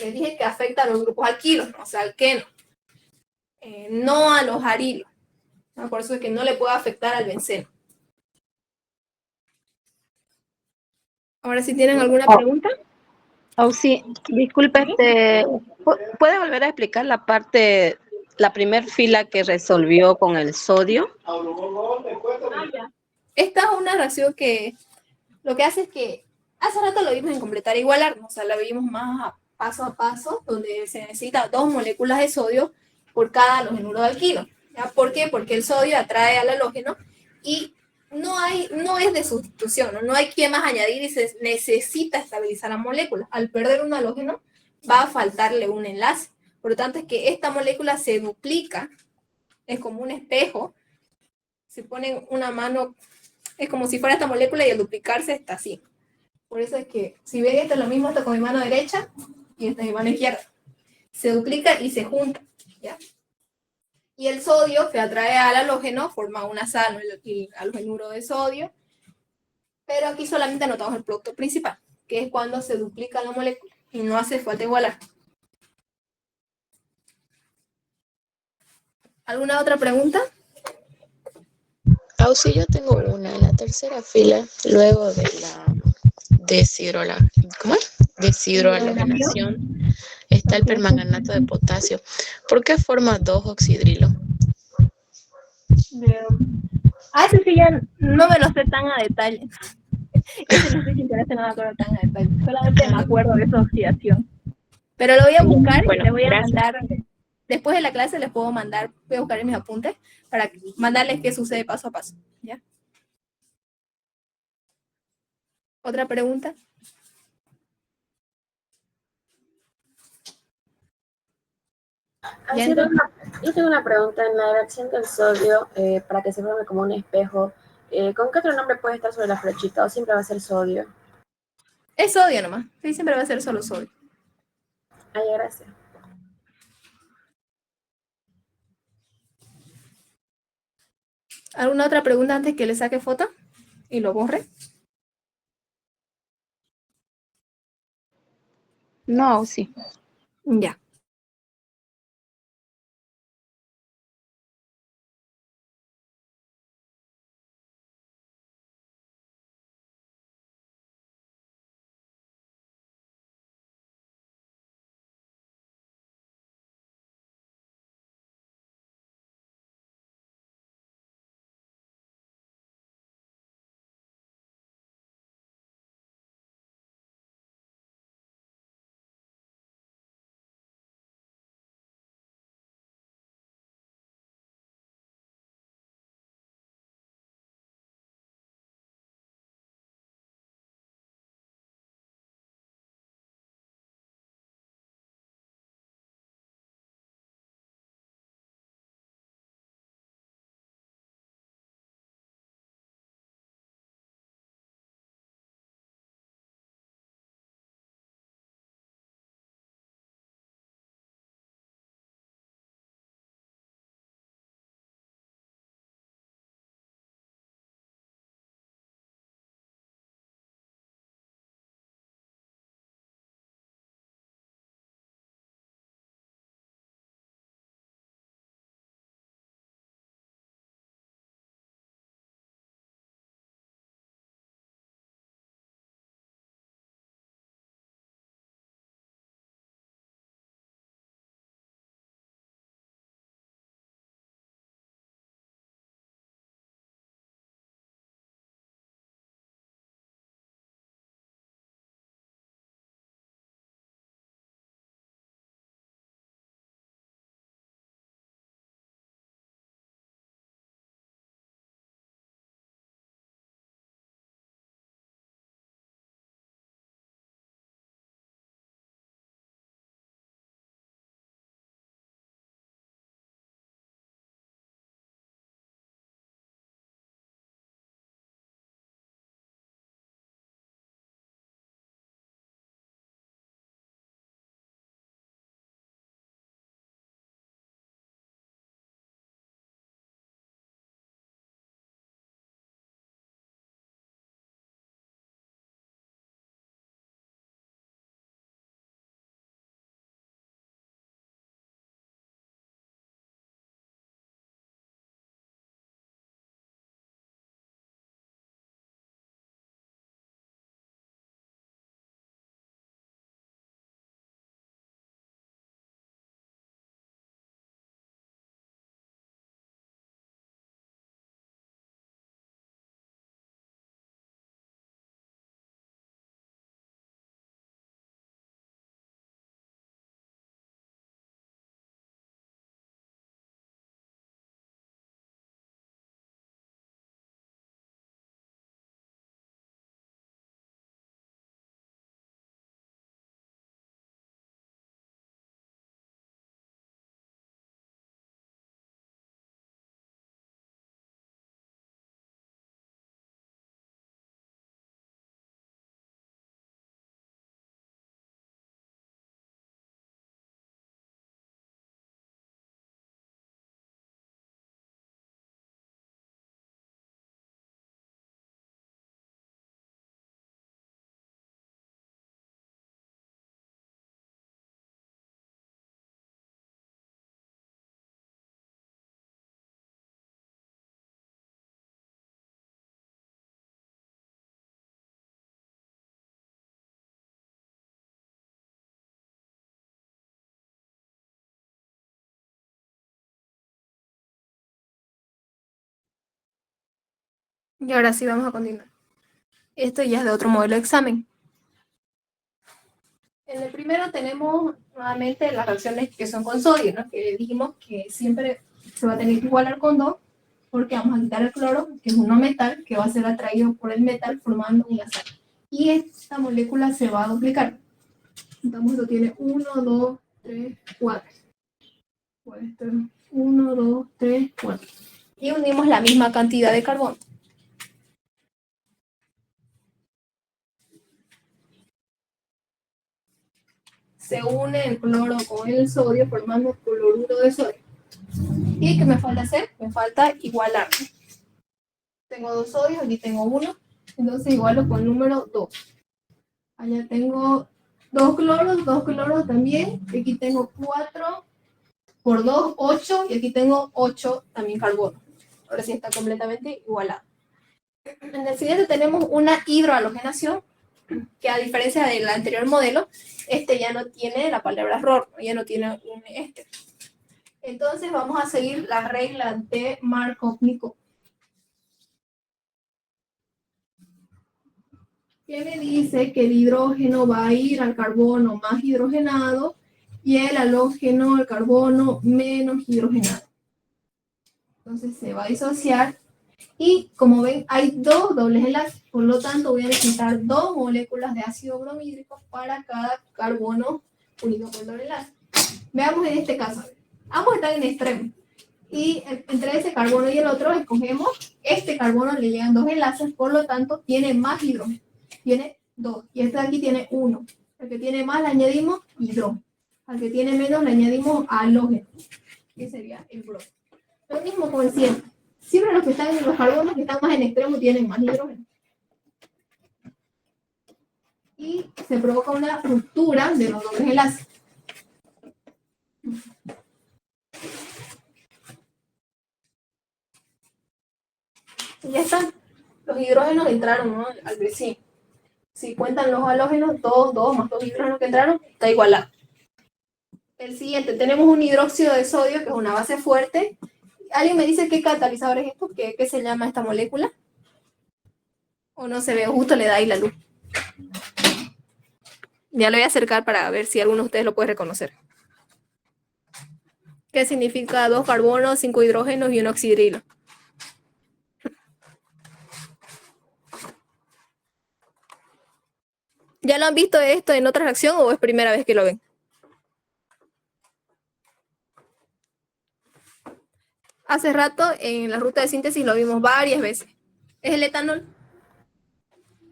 Les dije que afecta a los grupos alquilos, o sea, alquenos, no a los arilos, ¿no? Por eso es que no le puede afectar al benceno. Ahora, si tienen alguna pregunta. Oh, sí, disculpe, ¿puede volver a explicar la parte, la primer fila que resolvió con el sodio? Esta es una reacción que lo que hace es que hace rato lo vimos en completar e igualar, o sea, la vimos más a paso, donde se necesita 2 moléculas de sodio por cada halogenuro de alquilo. ¿Ya? ¿Por qué? Porque el sodio atrae al halógeno y no es de sustitución, ¿no? No hay que más añadir y se necesita estabilizar la molécula. Al perder un halógeno va a faltarle un enlace. Por lo tanto, es que esta molécula se duplica, es como un espejo. Se ponen una mano, es como si fuera esta molécula y al duplicarse está así. Por eso es que, si ven esto es lo mismo, esto con mi mano derecha y esta es mi mano izquierda. Se duplica y se junta, ¿ya? Y el sodio que atrae al halógeno forma una sal, el halogenuro de sodio, pero aquí solamente anotamos el producto principal, que es cuando se duplica la molécula y no hace falta igualar. ¿Alguna otra pregunta? Sí, yo tengo una. En la tercera fila, luego de la ¿cómo es? Deshidrohalogenación, está el permanganato de potasio. ¿Por qué forma 2-oxidrilo? Ese sí ya no me lo sé tan a detalle. Ese no sé si interesa, no me acuerdo tan a detalle. Solamente me acuerdo de esa oxidación. Pero lo voy a buscar y les voy a mandar. Después de la clase les puedo mandar, voy a buscar en mis apuntes para mandarles qué sucede paso a paso. ¿Ya? ¿Otra pregunta? Yo tengo una pregunta. En la reacción del sodio, para que se forme como un espejo, ¿con qué otro nombre puede estar sobre la flechita o siempre va a ser sodio? Es sodio nomás. Sí, siempre va a ser solo sodio. Ay, gracias. ¿Alguna otra pregunta antes que le saque foto y lo borre? No, sí. Ya. Y ahora sí vamos a continuar. Esto ya es de otro modelo de examen. En el primero tenemos nuevamente las reacciones que son con sodio, ¿no? Que dijimos que siempre se va a tener que igualar con 2, porque vamos a quitar el cloro, que es un no metal, que va a ser atraído por el metal formando un sal. Y esta molécula se va a duplicar. Entonces esto tiene 1, 2, 3, 4. Pues esto es 1, 2, 3, 4. Y unimos la misma cantidad de carbono. Se une el cloro con el sodio formando cloruro de sodio. ¿Y qué me falta hacer? Me falta igualar. Tengo 2 sodios, aquí tengo 1, entonces igualo con el número 2. Allá tengo 2 cloros también, y aquí tengo 4 por 2, 8, y aquí tengo 8 también carbono. Ahora sí está completamente igualado. En el siguiente tenemos una hidrohalogenación, que a diferencia del anterior modelo, este ya no tiene la palabra error, ya no tiene un éster. Entonces vamos a seguir la regla de Markov-Nikov. Que me dice que el hidrógeno va a ir al carbono más hidrogenado y el halógeno al carbono menos hidrogenado. Entonces se va a disociar y como ven hay 2 dobles enlaces, por lo tanto voy a necesitar 2 moléculas de ácido bromídrico para cada carbono unido con doble enlace. Veamos en este caso, ambos están en extremo y entre ese carbono y el otro escogemos este carbono, le llegan 2 enlaces, por lo tanto tiene más hidrógeno. Tiene 2, y este de aquí tiene 1. Al que tiene más le añadimos hidrógeno. Al que tiene menos le añadimos halógeno, que sería el bromo. Lo mismo con el siempre. Siempre los que están en los carbonos que están más en extremo tienen más hidrógeno. Y se provoca una ruptura de los dobles enlaces. Y ya están. Los hidrógenos entraron, ¿no?, al vecino. Si cuentan los halógenos, 2 más 2 hidrógenos que entraron, está igualado. El siguiente, tenemos un hidróxido de sodio, que es una base fuerte. ¿Alguien me dice qué catalizador es esto? ¿Qué se llama esta molécula? ¿O no se ve? Justo le da ahí la luz. Ya lo voy a acercar para ver si alguno de ustedes lo puede reconocer. ¿Qué significa 2 carbonos, 5 hidrógenos y un oxidrilo? ¿Ya lo han visto esto en otra reacción o es primera vez que lo ven? Hace rato en la ruta de síntesis lo vimos varias veces. ¿Es el etanol?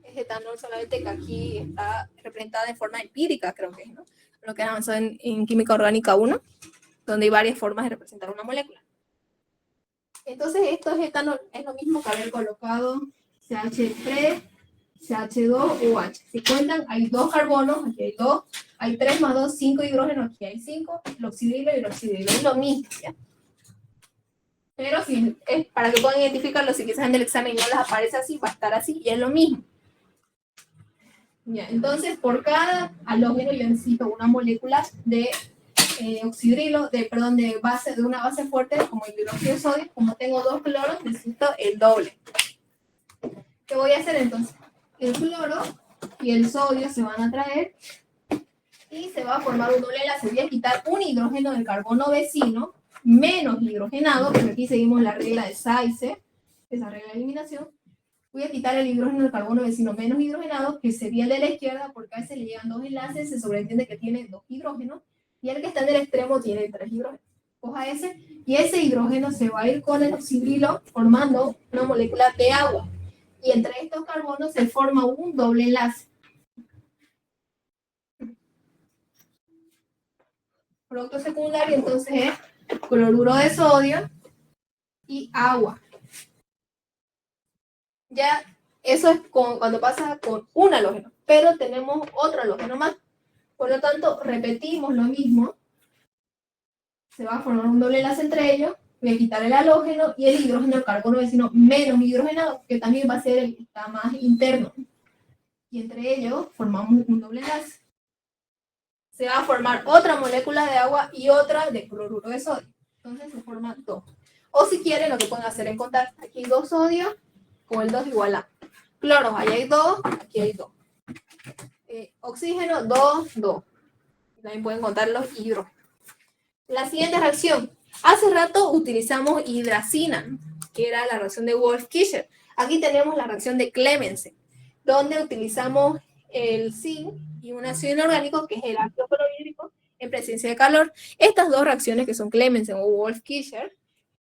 Es etanol, solamente que aquí está representada de forma empírica, creo que es, ¿no? Lo que avanzado en Química Orgánica 1, donde hay varias formas de representar una molécula. Entonces esto es etanol, es lo mismo que haber colocado CH3, CH2 o H. Si cuentan, hay 2 carbonos, aquí hay 2, hay 3 más 2, 5 hidrógenos, aquí hay 5, el oxidrilo y el oxidrilo, es lo mismo, ¿ya? Pero si es para que puedan identificarlo, si quizás en el examen no les aparece así, va a estar así y es lo mismo. Ya, entonces, por cada halógeno yo necesito una molécula de oxidrilo, de una base fuerte como el hidróxido de sodio. Como tengo 2 cloros, necesito el doble. ¿Qué voy a hacer entonces? El cloro y el sodio se van a traer y se va a formar un doble enlace. Voy a quitar un hidrógeno del carbono vecino menos hidrogenado, porque aquí seguimos la regla de Sayce, esa regla de eliminación. Voy a quitar el hidrógeno del carbono vecino menos hidrogenado, que sería el de la izquierda, porque a ese le llegan 2 enlaces, se sobreentiende que tiene 2 hidrógenos, y el que está en el extremo tiene 3 hidrógenos. Coja ese, y ese hidrógeno se va a ir con el oxidrilo formando una molécula de agua. Y entre estos carbonos se forma un doble enlace. Producto secundario entonces es cloruro de sodio y agua. Ya eso es cuando pasa con un halógeno, pero tenemos otro halógeno más. Por lo tanto, repetimos lo mismo. Se va a formar un doble enlace entre ellos. Voy a quitar el halógeno y el hidrógeno, el carbono vecino menos hidrogenado, que también va a ser el que está más interno. Y entre ellos formamos un doble enlace. Se va a formar otra molécula de agua y otra de cloruro de sodio. Entonces se forman 2. O si quieren, lo que pueden hacer es contar. Aquí hay 2 sodios con el 2 igual. Cloros, ahí hay 2, aquí hay 2. Oxígeno, 2, 2. También pueden contar los hidrógenos. La siguiente reacción. Hace rato utilizamos hidracina, que era la reacción de Wolff-Kishcher. Aquí tenemos la reacción de Clemmensen, donde utilizamos el zinc y un ácido inorgánico, que es el ácido clorhídrico, en presencia de calor. Estas dos reacciones, que son Clemmensen o Wolff-Kishcher,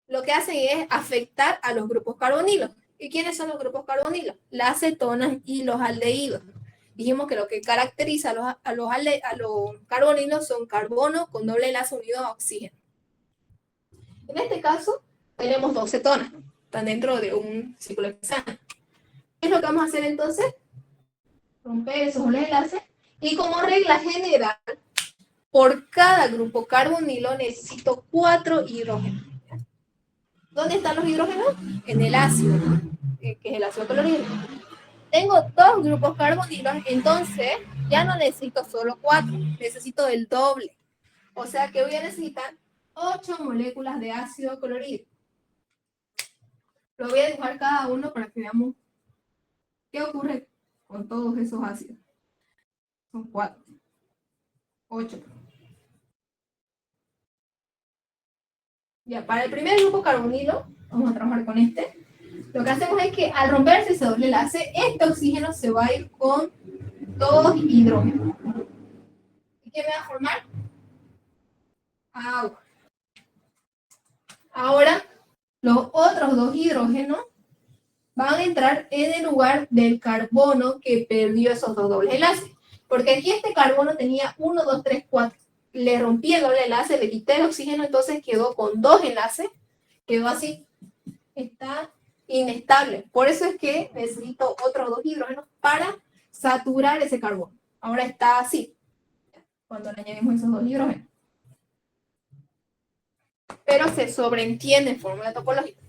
lo que hacen es afectar a los grupos carbonilos. ¿Y quiénes son los grupos carbonilos? Las cetonas y los aldehídos. Dijimos que lo que caracteriza a los carbonilos son carbono con doble enlace unido a oxígeno. En este caso, tenemos 2 cetonas, están dentro de un ciclo hexano. ¿Qué es lo que vamos a hacer entonces? Romper esos dobles enlaces. Y como regla general, por cada grupo carbonilo necesito 4 hidrógenos. ¿Dónde están los hidrógenos? En el ácido, que es el ácido clorhídrico. Tengo 2 grupos carbonilos, entonces ya no necesito solo 4, necesito el doble. O sea que voy a necesitar 8 moléculas de ácido clorhídrico. Lo voy a dibujar cada uno para que veamos qué ocurre con todos esos ácidos. Son 4. 8. Ya, para el primer grupo carbonilo, vamos a trabajar con este. Lo que hacemos es que al romperse ese doble enlace, este oxígeno se va a ir con 2 hidrógenos. ¿Y qué me va a formar? Agua. Ahora, los otros 2 hidrógenos van a entrar en el lugar del carbono que perdió esos 2 dobles enlaces. Porque aquí este carbono tenía 1, 2, 3, 4. Le rompí el doble enlace, le quité el oxígeno, entonces quedó con 2 enlaces. Quedó así. Está inestable. Por eso es que necesito otros 2 hidrógenos para saturar ese carbono. Ahora está así, cuando le añadimos esos 2 hidrógenos. Pero se sobreentiende en fórmula topológica.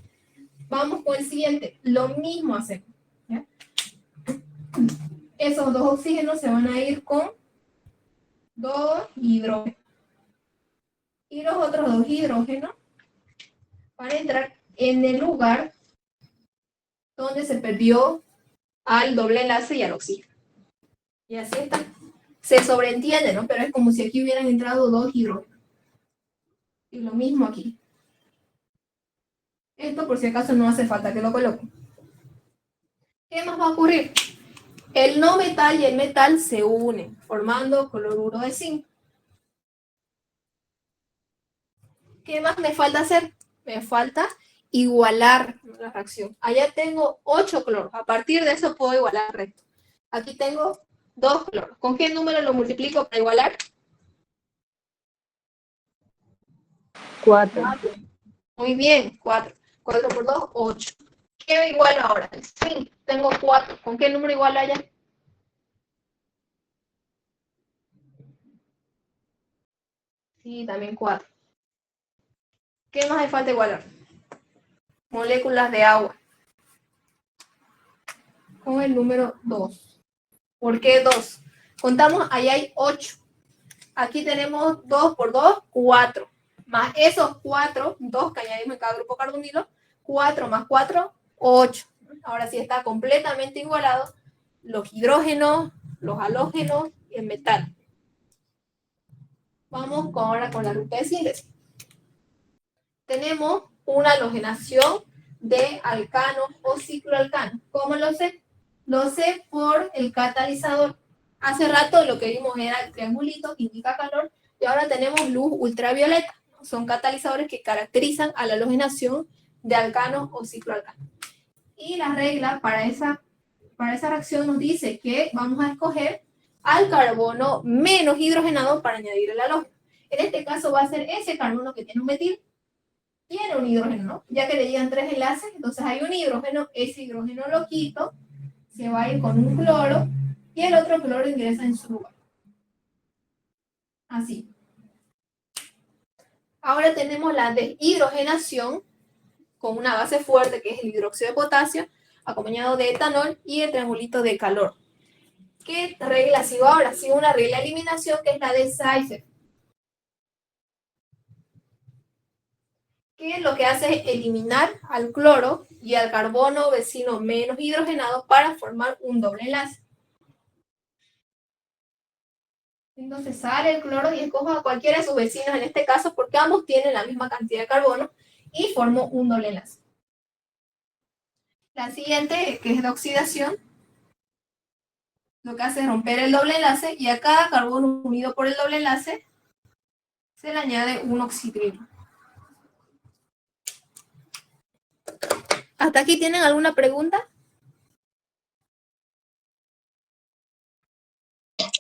Vamos con el siguiente. Lo mismo hacemos. ¿Ya? Esos 2 oxígenos se van a ir con 2 hidrógenos. Y los otros 2 hidrógenos van a entrar en el lugar donde se perdió al doble enlace y al oxígeno. Y así está. Se sobreentiende, ¿no? Pero es como si aquí hubieran entrado 2 hidrógenos. Y lo mismo aquí. Esto por si acaso no hace falta que lo coloque. ¿Qué más va a ocurrir? El no metal y el metal se unen, formando cloruro de zinc. ¿Qué más me falta hacer? Me falta igualar la reacción. Allá tengo 8 cloros. A partir de eso puedo igualar el resto. Aquí tengo 2 cloros. ¿Con qué número lo multiplico para igualar? 4. Muy bien, 4. 4 por 2, 8. ¿Qué me iguala ahora? Sí, tengo 4. ¿Con qué número igualo allá? Sí, también 4. ¿Qué más hace falta igualar? Moléculas de agua. Con el número 2. ¿Por qué 2? Contamos, ahí hay 8. Aquí tenemos 2 por 2, 4. Más esos 4, 2 que añadimos en cada grupo carbonilo, 4 más 4, 8. Ahora sí está completamente igualado los hidrógenos, los halógenos y el metal. Vamos ahora con la ruta de síntesis. Tenemos una halogenación de alcanos o cicloalcanos. ¿Cómo lo sé? Lo sé por el catalizador. Hace rato lo que vimos era el triangulito que indica calor y ahora tenemos luz ultravioleta. Son catalizadores que caracterizan a la halogenación de alcanos o cicloalcanos. Y la regla para esa reacción nos dice que vamos a escoger al carbono menos hidrogenado para añadir el halógeno. En este caso va a ser ese carbono que tiene un metil. Tiene un hidrógeno, ¿no? Ya que le llegan 3 enlaces, entonces hay un hidrógeno, ese hidrógeno lo quito, se va a ir con un cloro y el otro cloro ingresa en su lugar. Así. Ahora tenemos la deshidrogenación con una base fuerte que es el hidróxido de potasio, acompañado de etanol y el triangulito de calor. ¿Qué regla sigo ahora? Sigo una regla de eliminación que es la de Seifert. que lo que hace es eliminar al cloro y al carbono vecino menos hidrogenado para formar un doble enlace. Entonces sale el cloro y escojo a cualquiera de sus vecinos en este caso porque ambos tienen la misma cantidad de carbono y formo un doble enlace. La siguiente, que es de oxidación, lo que hace es romper el doble enlace y a cada carbono unido por el doble enlace se le añade un oxidrilo. ¿Hasta aquí tienen alguna pregunta?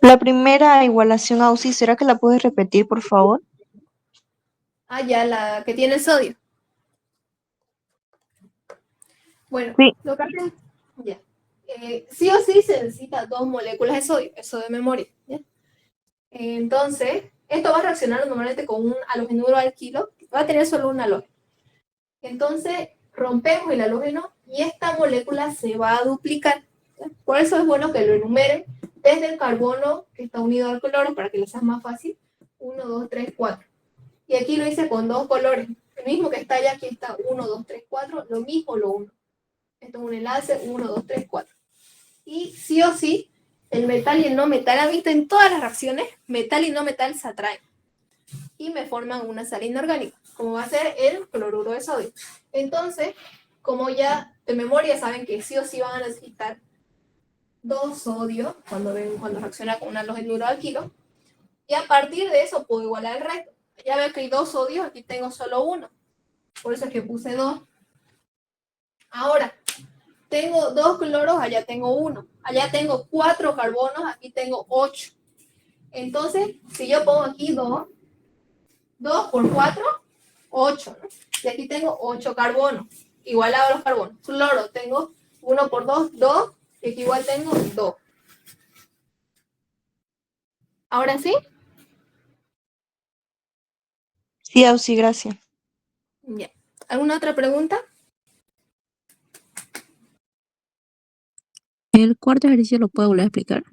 La primera igualación a UCI, ¿será que la puedes repetir, por favor? Ah, ya, la que tiene el sodio. Bueno, Sí. lo que hacen, ya. Sí o sí se necesita 2 moléculas de sodio, eso de memoria. ¿Ya? Entonces, esto va a reaccionar normalmente con un halogenuro alquilo, va a tener solo un halógeno. Entonces, rompemos el halógeno y esta molécula se va a duplicar. ¿Ya? Por eso es bueno que lo enumeren desde el carbono que está unido al cloro para que les sea más fácil. 1, 2, 3, 4. Y aquí lo hice con 2 colores. El mismo que está allá, aquí está 1, 2, 3, 4. Lo mismo lo uno. Esto es un enlace 1, 2, 3, 4. Y sí o sí, el metal y el no metal, han visto en todas las reacciones, metal y no metal se atraen. Y me forman una sal inorgánica, como va a ser el cloruro de sodio. Entonces, como ya de memoria saben que sí o sí van a necesitar 2 sodios cuando reacciona con un halogenuro alquilo. Y a partir de eso puedo igualar el resto. Ya veo que hay 2 sodios, aquí tengo solo 1. Por eso es que puse 2. Ahora, tengo 2 cloros, allá tengo 1. Allá tengo 4 carbonos, aquí tengo 8. Entonces, si yo pongo aquí 2 por 4, 8, ¿no? Y aquí tengo 8 carbonos, igualado a los carbonos. Cloro, tengo 1 por 2, 2, y aquí igual tengo 2. ¿Ahora sí? Sí, Auxi, gracias. Ya. ¿Alguna otra pregunta? El cuarto ejercicio lo puedo volver a explicar.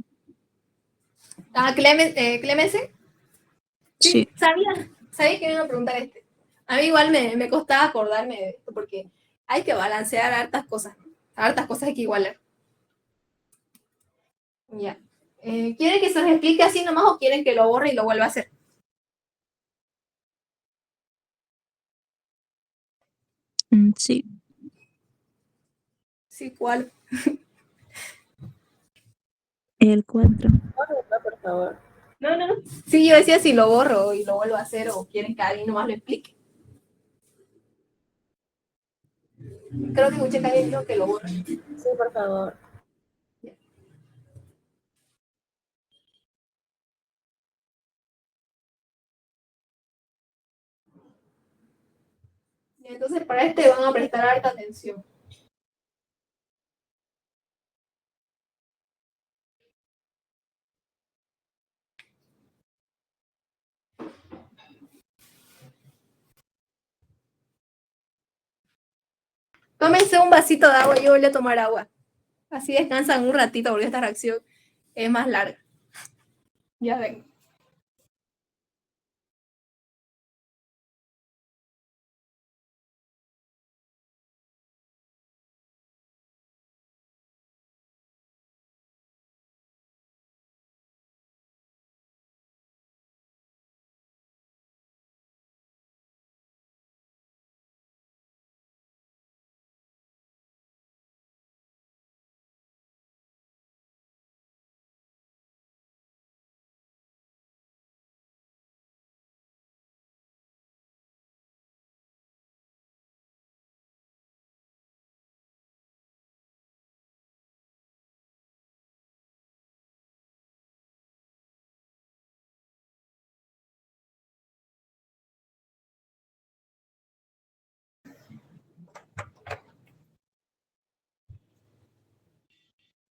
Clemense. Sí, sabía que me iba a preguntar este. A mí igual me costaba acordarme de esto porque hay que balancear hartas cosas. Hartas cosas hay que igualar. Ya. ¿Quieren que se los explique así nomás o quieren que lo borre y lo vuelva a hacer? Sí. Sí, ¿cuál? El 4. Por favor. No. Sí, yo decía si lo borro y lo vuelvo a hacer o quieren que alguien nomás lo explique. Creo que escuché que alguien dijo que lo borre. Sí, por favor. Entonces, para este van a prestar harta atención. Tómense un vasito de agua y yo voy a tomar agua. Así descansan un ratito porque esta reacción es más larga. Ya ven.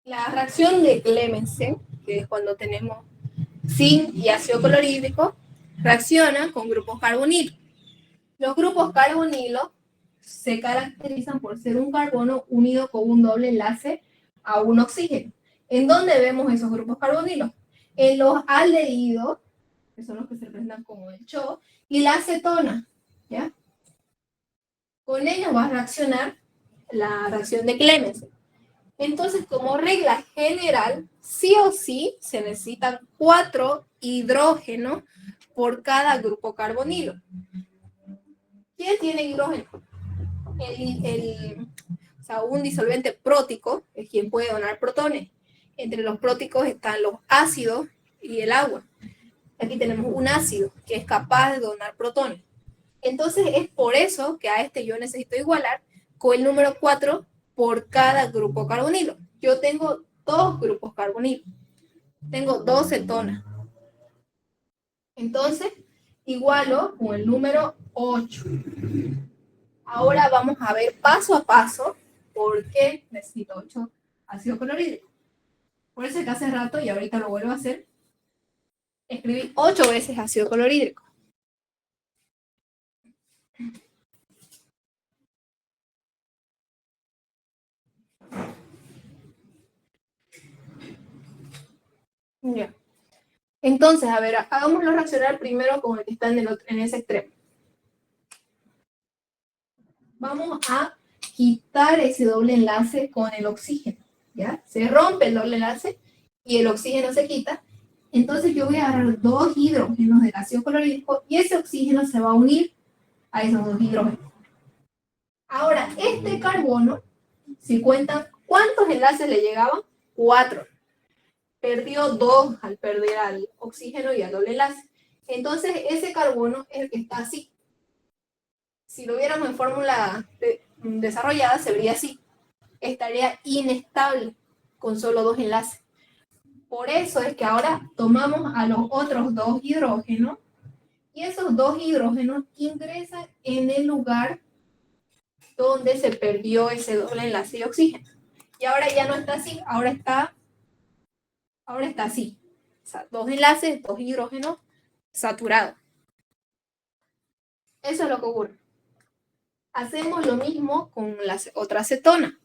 La reacción de Clemensen, que es cuando tenemos zinc y ácido clorhídrico, reaccionan con grupos carbonilo. Los grupos carbonilo se caracterizan por ser un carbono unido con un doble enlace a un oxígeno. ¿En dónde vemos esos grupos carbonilos? En los aldehídos, que son los que se representan como el CHO, y la acetona, ¿ya? con ellos va a reaccionar la reacción de Clemens. Entonces, como regla general, sí o sí se necesitan 4 hidrógenos por cada grupo carbonilo. ¿Quién tiene hidrógeno? O sea, un disolvente prótico es quien puede donar protones. Entre los próticos están los ácidos y el agua. Aquí tenemos un ácido que es capaz de donar protones. Entonces es por eso que a este yo necesito igualar con el número 4 por cada grupo carbonilo. Yo tengo 2 grupos carbonilos. Tengo 2 cetonas. Entonces, igualo con el número 8. Ahora vamos a ver paso a paso por qué necesito 8 ácido clorhídrico. Por eso es que hace rato, y ahorita lo vuelvo a hacer, escribí 8 veces ácido clorhídrico. Ya. Entonces, a ver, hagámoslo reaccionar primero con el que está en ese extremo. Vamos a quitar ese doble enlace con el oxígeno, ¿ya? Se rompe el doble enlace y el oxígeno se quita. Entonces yo voy a agarrar 2 hidrógenos del ácido clorhídrico y ese oxígeno se va a unir a esos 2 hidrógenos. Ahora, este carbono, si cuentan, ¿cuántos enlaces le llegaban? 4. Perdió 2 al perder al oxígeno y al doble enlace. Entonces, ese carbono es el que está así. Si lo viéramos en fórmula desarrollada, se vería así. Estaría inestable con solo 2 enlaces. Por eso es que ahora tomamos a los otros 2 hidrógenos y esos 2 hidrógenos ingresan en el lugar donde se perdió ese doble enlace de oxígeno. Y ahora ya no está así, ahora está así. O sea, 2 enlaces, 2 hidrógenos saturados. Eso es lo que ocurre. Hacemos lo mismo con la otra cetona.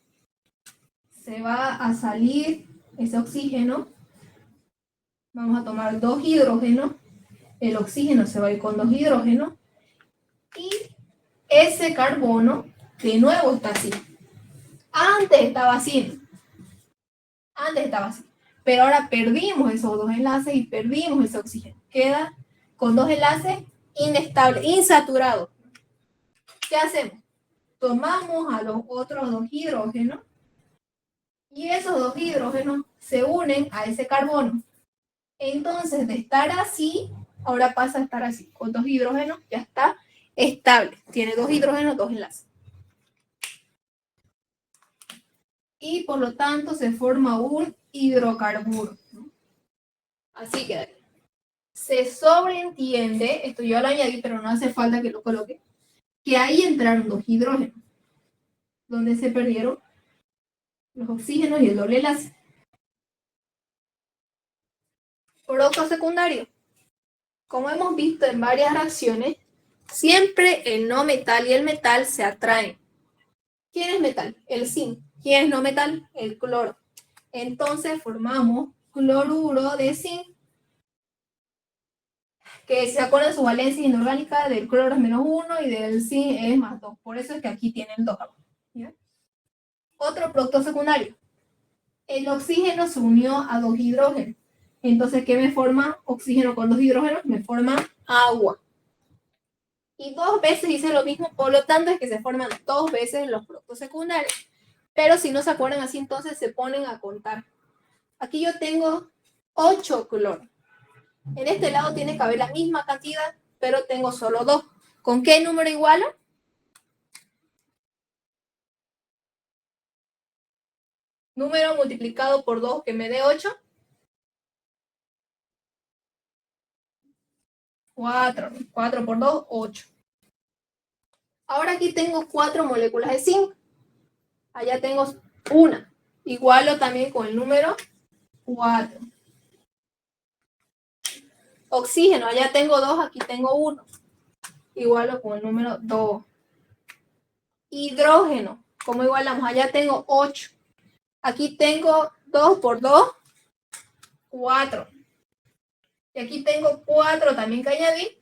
Se va a salir ese oxígeno. Vamos a tomar 2 hidrógenos. El oxígeno se va a ir con 2 hidrógenos. Y ese carbono de nuevo está así. Antes estaba así. Pero ahora perdimos esos 2 enlaces y perdimos ese oxígeno. Queda con 2 enlaces inestable, insaturado. ¿Qué hacemos? Tomamos a los otros 2 hidrógenos y esos 2 hidrógenos se unen a ese carbono. Entonces, de estar así, ahora pasa a estar así. Con 2 hidrógenos ya está estable. Tiene 2 hidrógenos, 2 enlaces. Y por lo tanto se forma un hidrocarburo. Así que se sobreentiende, esto yo lo añadí, pero no hace falta que lo coloque, que ahí entraron 2 hidrógenos, donde se perdieron los oxígenos y el doble enlace. Producto secundario. Como hemos visto en varias reacciones, siempre el no metal y el metal se atraen. ¿Quién es metal? El zinc. ¿Quién es no metal? El cloro. Entonces formamos cloruro de zinc, que se acuerdan su valencia inorgánica, del cloro es -1 y del zinc es +2. Por eso es que aquí tienen 2. ¿Ya? Otro producto secundario. El oxígeno se unió a 2 hidrógenos. Entonces, ¿qué me forma oxígeno con 2 hidrógenos? Me forma agua. Y 2 veces hice lo mismo, por lo tanto es que se forman 2 veces los productos secundarios. Pero si no se acuerdan así, entonces se ponen a contar. Aquí yo tengo 8 cloro. En este lado tiene que haber la misma cantidad, pero tengo solo 2. ¿Con qué número igualo? Número multiplicado por 2 que me dé 8. 4. 4 por 2, 8. Ahora aquí tengo 4 moléculas de zinc. Allá tengo 1. Igualo también con el número 4. Oxígeno, allá tengo 2, aquí tengo 1. Igualo con el número 2. Hidrógeno, ¿cómo igualamos? Allá tengo 8. Aquí tengo 2 por 2, 4. Y aquí tengo 4 también que añadí.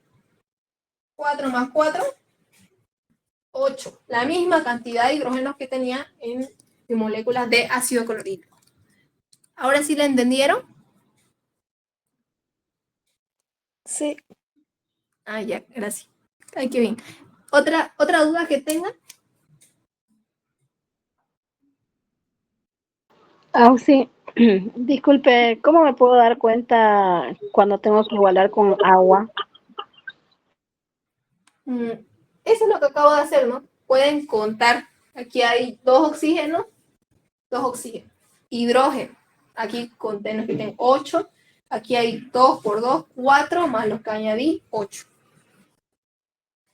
4 más 4, 8, la misma cantidad de hidrógenos que tenía en moléculas de ácido clorhídrico. ¿Ahora sí la entendieron? Sí. Ah, ya, gracias. Ay, qué bien. ¿Otra duda que tengan? Sí. Disculpe, ¿cómo me puedo dar cuenta cuando tengo que igualar con agua? Eso es lo que acabo de hacer, ¿no? Pueden contar. Aquí hay 2 oxígenos, hidrógeno. Aquí conté, que tengo 8. Aquí hay 2 por 2, 4, más los que añadí, 8.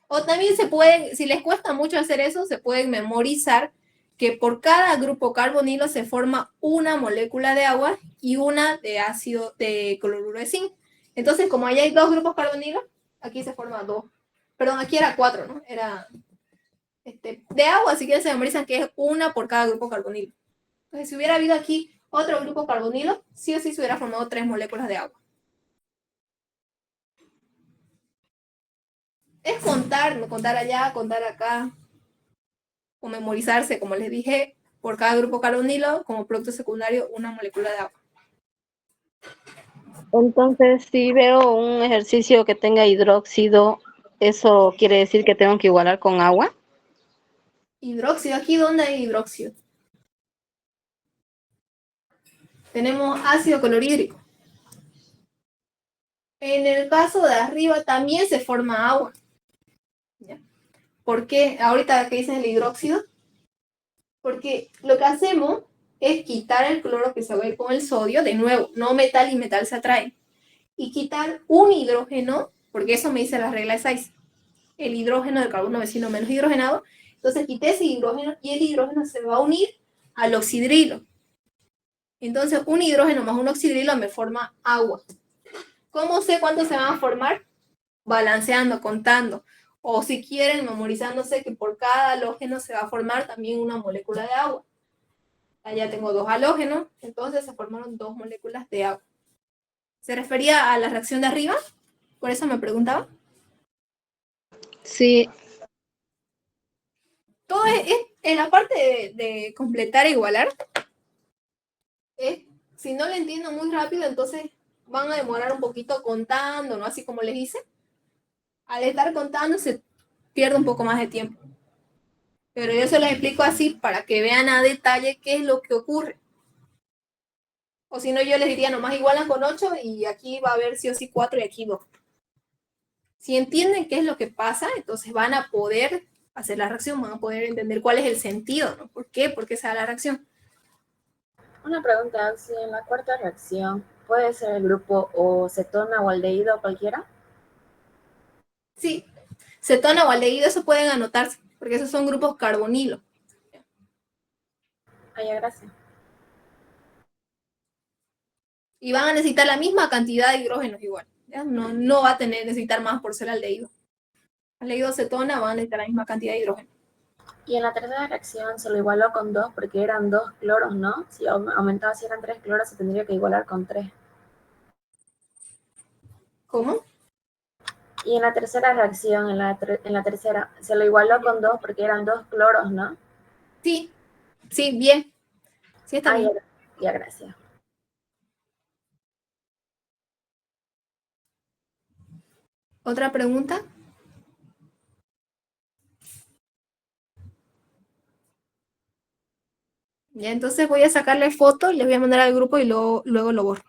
O también se pueden, si les cuesta mucho hacer eso, se pueden memorizar que por cada grupo carbonilo se forma una molécula de agua y una de ácido de cloruro de zinc. Entonces, como ahí hay 2 grupos carbonilos, aquí se forma 2. Perdón, aquí era 4, ¿no? Era de agua, así que se memorizan que es una por cada grupo carbonilo. Entonces, si hubiera habido aquí otro grupo carbonilo, sí o sí se hubiera formado 3 moléculas de agua. Es contar allá, contar acá, o memorizarse, como les dije, por cada grupo carbonilo, como producto secundario, una molécula de agua. Entonces, si veo un ejercicio que tenga hidróxido, ¿eso quiere decir que tengo que igualar con agua? Hidróxido, ¿aquí dónde hay hidróxido? Tenemos ácido clorhídrico. En el caso de arriba también se forma agua. ¿Ya? ¿Por qué? Ahorita que dicen el hidróxido, porque lo que hacemos es quitar el cloro que se va a ir con el sodio, de nuevo, no metal y metal se atraen, y quitar un hidrógeno, porque eso me dice la regla de Sayce, el hidrógeno del carbono vecino menos hidrogenado, entonces quité ese hidrógeno y el hidrógeno se va a unir al oxidrilo. Entonces un hidrógeno más un oxidrilo me forma agua. ¿Cómo sé cuánto se van a formar? Balanceando, contando. O si quieren, memorizándose que por cada halógeno se va a formar también una molécula de agua. Allá tengo 2 halógenos, entonces se formaron 2 moléculas de agua. ¿Se refería a la reacción de arriba? Por eso me preguntaba. Sí. Todo es en la parte de completar e igualar. Si no le entiendo muy rápido, entonces van a demorar un poquito contando, ¿no? Así como les hice. Al estar contando se pierde un poco más de tiempo. Pero yo se los explico así para que vean a detalle qué es lo que ocurre. O si no, yo les diría nomás igualan con 8 y aquí va a haber sí o sí 4 y aquí 2. Si entienden qué es lo que pasa, entonces van a poder hacer la reacción, van a poder entender cuál es el sentido, ¿no? ¿Por qué? ¿Por qué se da la reacción? Una pregunta, si en la cuarta reacción puede ser el grupo o cetona o aldehído cualquiera. Sí, cetona o aldehído, eso pueden anotarse, porque esos son grupos carbonilo. Ah, ya, gracias. Y van a necesitar la misma cantidad de hidrógenos igual. ¿Ya? No va a necesitar más por ser aldehído. Aldehído cetona van a necesitar la misma cantidad de hidrógeno. Y en la tercera reacción se lo igualó con 2 porque eran 2 cloros, ¿no? Si aumentaba, si eran 3 cloros, se tendría que igualar con 3. ¿Cómo? Y en la tercera reacción, en la tercera, se lo igualó con 2 porque eran 2 cloros, ¿no? Sí, sí, bien. Sí, está Ah, ya, bien. ya, gracias. ¿Otra pregunta? Ya, entonces voy a sacarle foto, les voy a mandar al grupo y luego lo borro.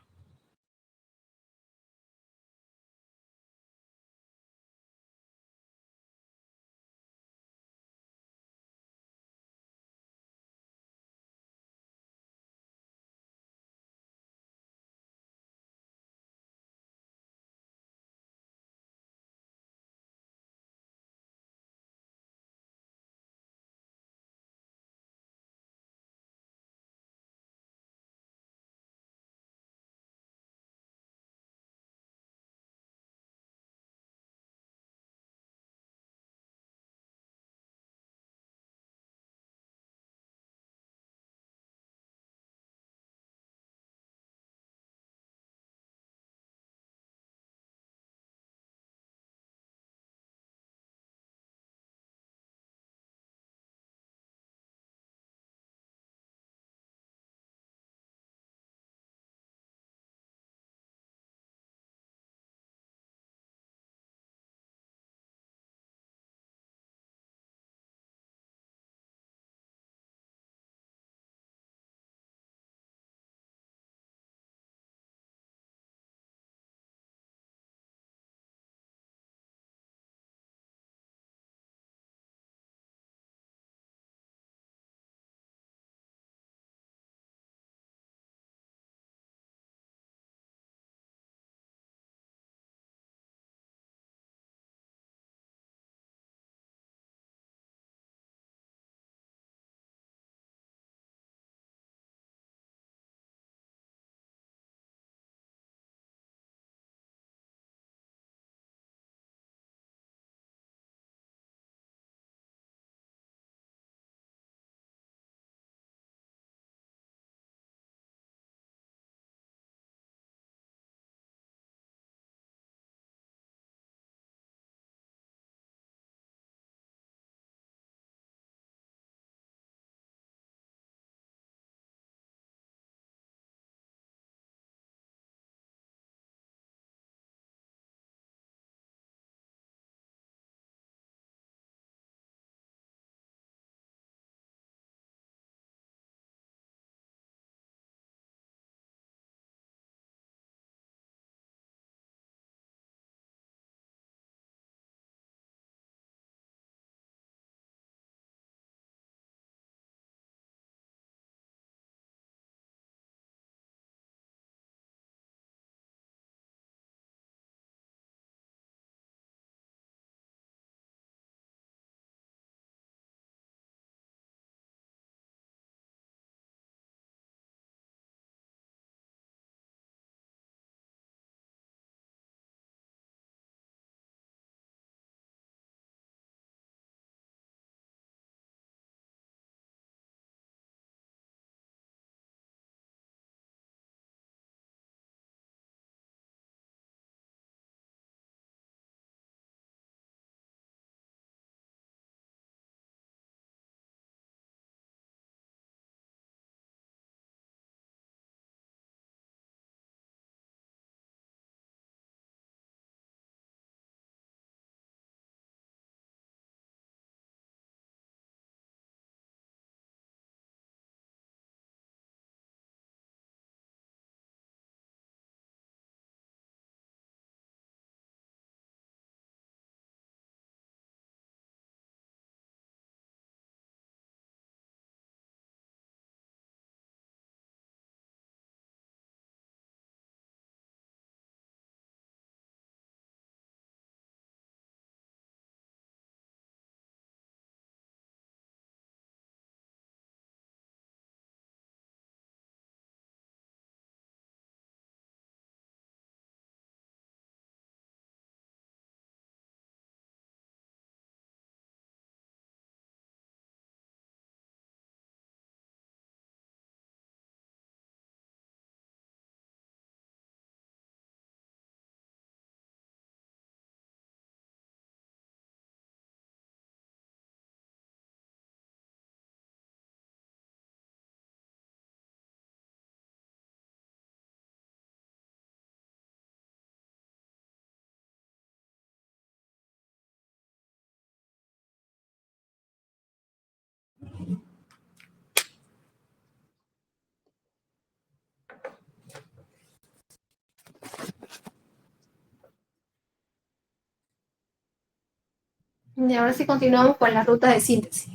Y ahora sí continuamos con las rutas de síntesis.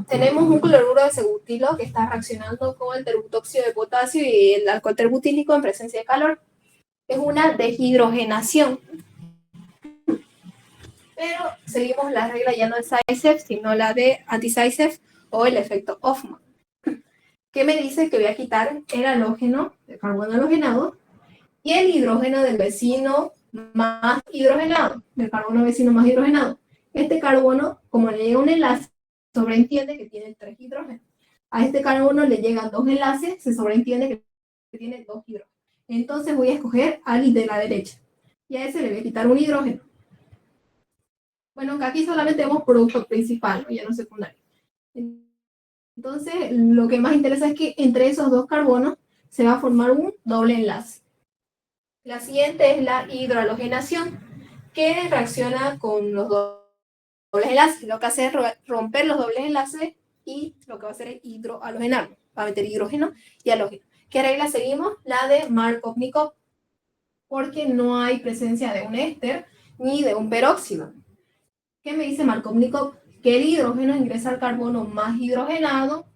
Tenemos un cloruro de C-butilo que está reaccionando con el terbutóxido de potasio y el alcohol terbutílico en presencia de calor. Es una deshidrogenación. Pero seguimos la regla ya no de Zaitsev, sino la de anti-Zaitsev o el efecto Hoffman. ¿Qué me dice? Que voy a quitar el halógeno, el carbono halogenado, y el hidrógeno del vecino más hidrogenado, del carbono vecino más hidrogenado. Este carbono, como le llega un enlace, sobreentiende que tiene 3 hidrógenos. A este carbono le llegan 2 enlaces, se sobreentiende que tiene 2 hidrógenos. Entonces voy a escoger al de la derecha. Y a ese le voy a quitar un hidrógeno. Bueno, que aquí solamente vemos producto principal, ya no secundario. Entonces, lo que más interesa es que entre esos 2 carbonos se va a formar un doble enlace. La siguiente es la hidrohalogenación, que reacciona con los dobles enlaces. Lo que hace es romper los dobles enlaces y lo que va a hacer es hidrohalogenar. Va a meter hidrógeno y halógeno. ¿Qué regla seguimos? La de Markovnikov, porque no hay presencia de un éster ni de un peróxido. ¿Qué me dice Markovnikov? Que el hidrógeno ingresa al carbono más hidrogenado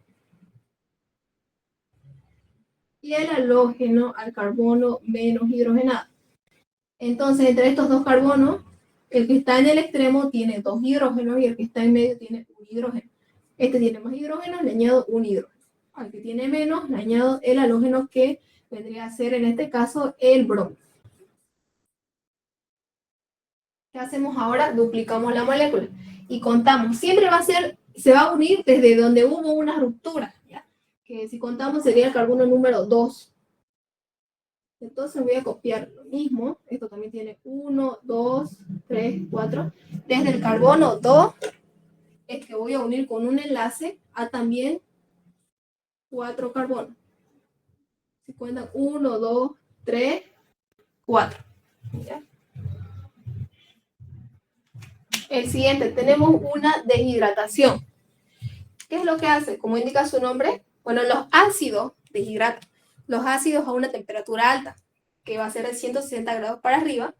y el halógeno al carbono menos hidrogenado. Entonces, entre estos 2 carbonos, el que está en el extremo tiene 2 hidrógenos y el que está en medio tiene un hidrógeno. Este tiene más hidrógeno, le añado un hidrógeno. Al que tiene menos, le añado el halógeno que vendría a ser en este caso el bromo. ¿Qué hacemos ahora? Duplicamos la molécula y contamos. Siempre va a ser, se va a unir desde donde hubo una ruptura, ¿ya? Que si contamos sería el carbono número 2. Entonces voy a copiar lo mismo. Esto también tiene 1, 2, 3, 4. Desde el carbono 2 es que voy a unir con un enlace a también 4 carbonos. Si cuentan 1, 2, 3, 4. ¿Ya? El siguiente, tenemos una deshidratación. ¿Qué es lo que hace? Como indica su nombre, bueno, los ácidos deshidratan. Los ácidos a una temperatura alta, que va a ser de 160 grados para arriba,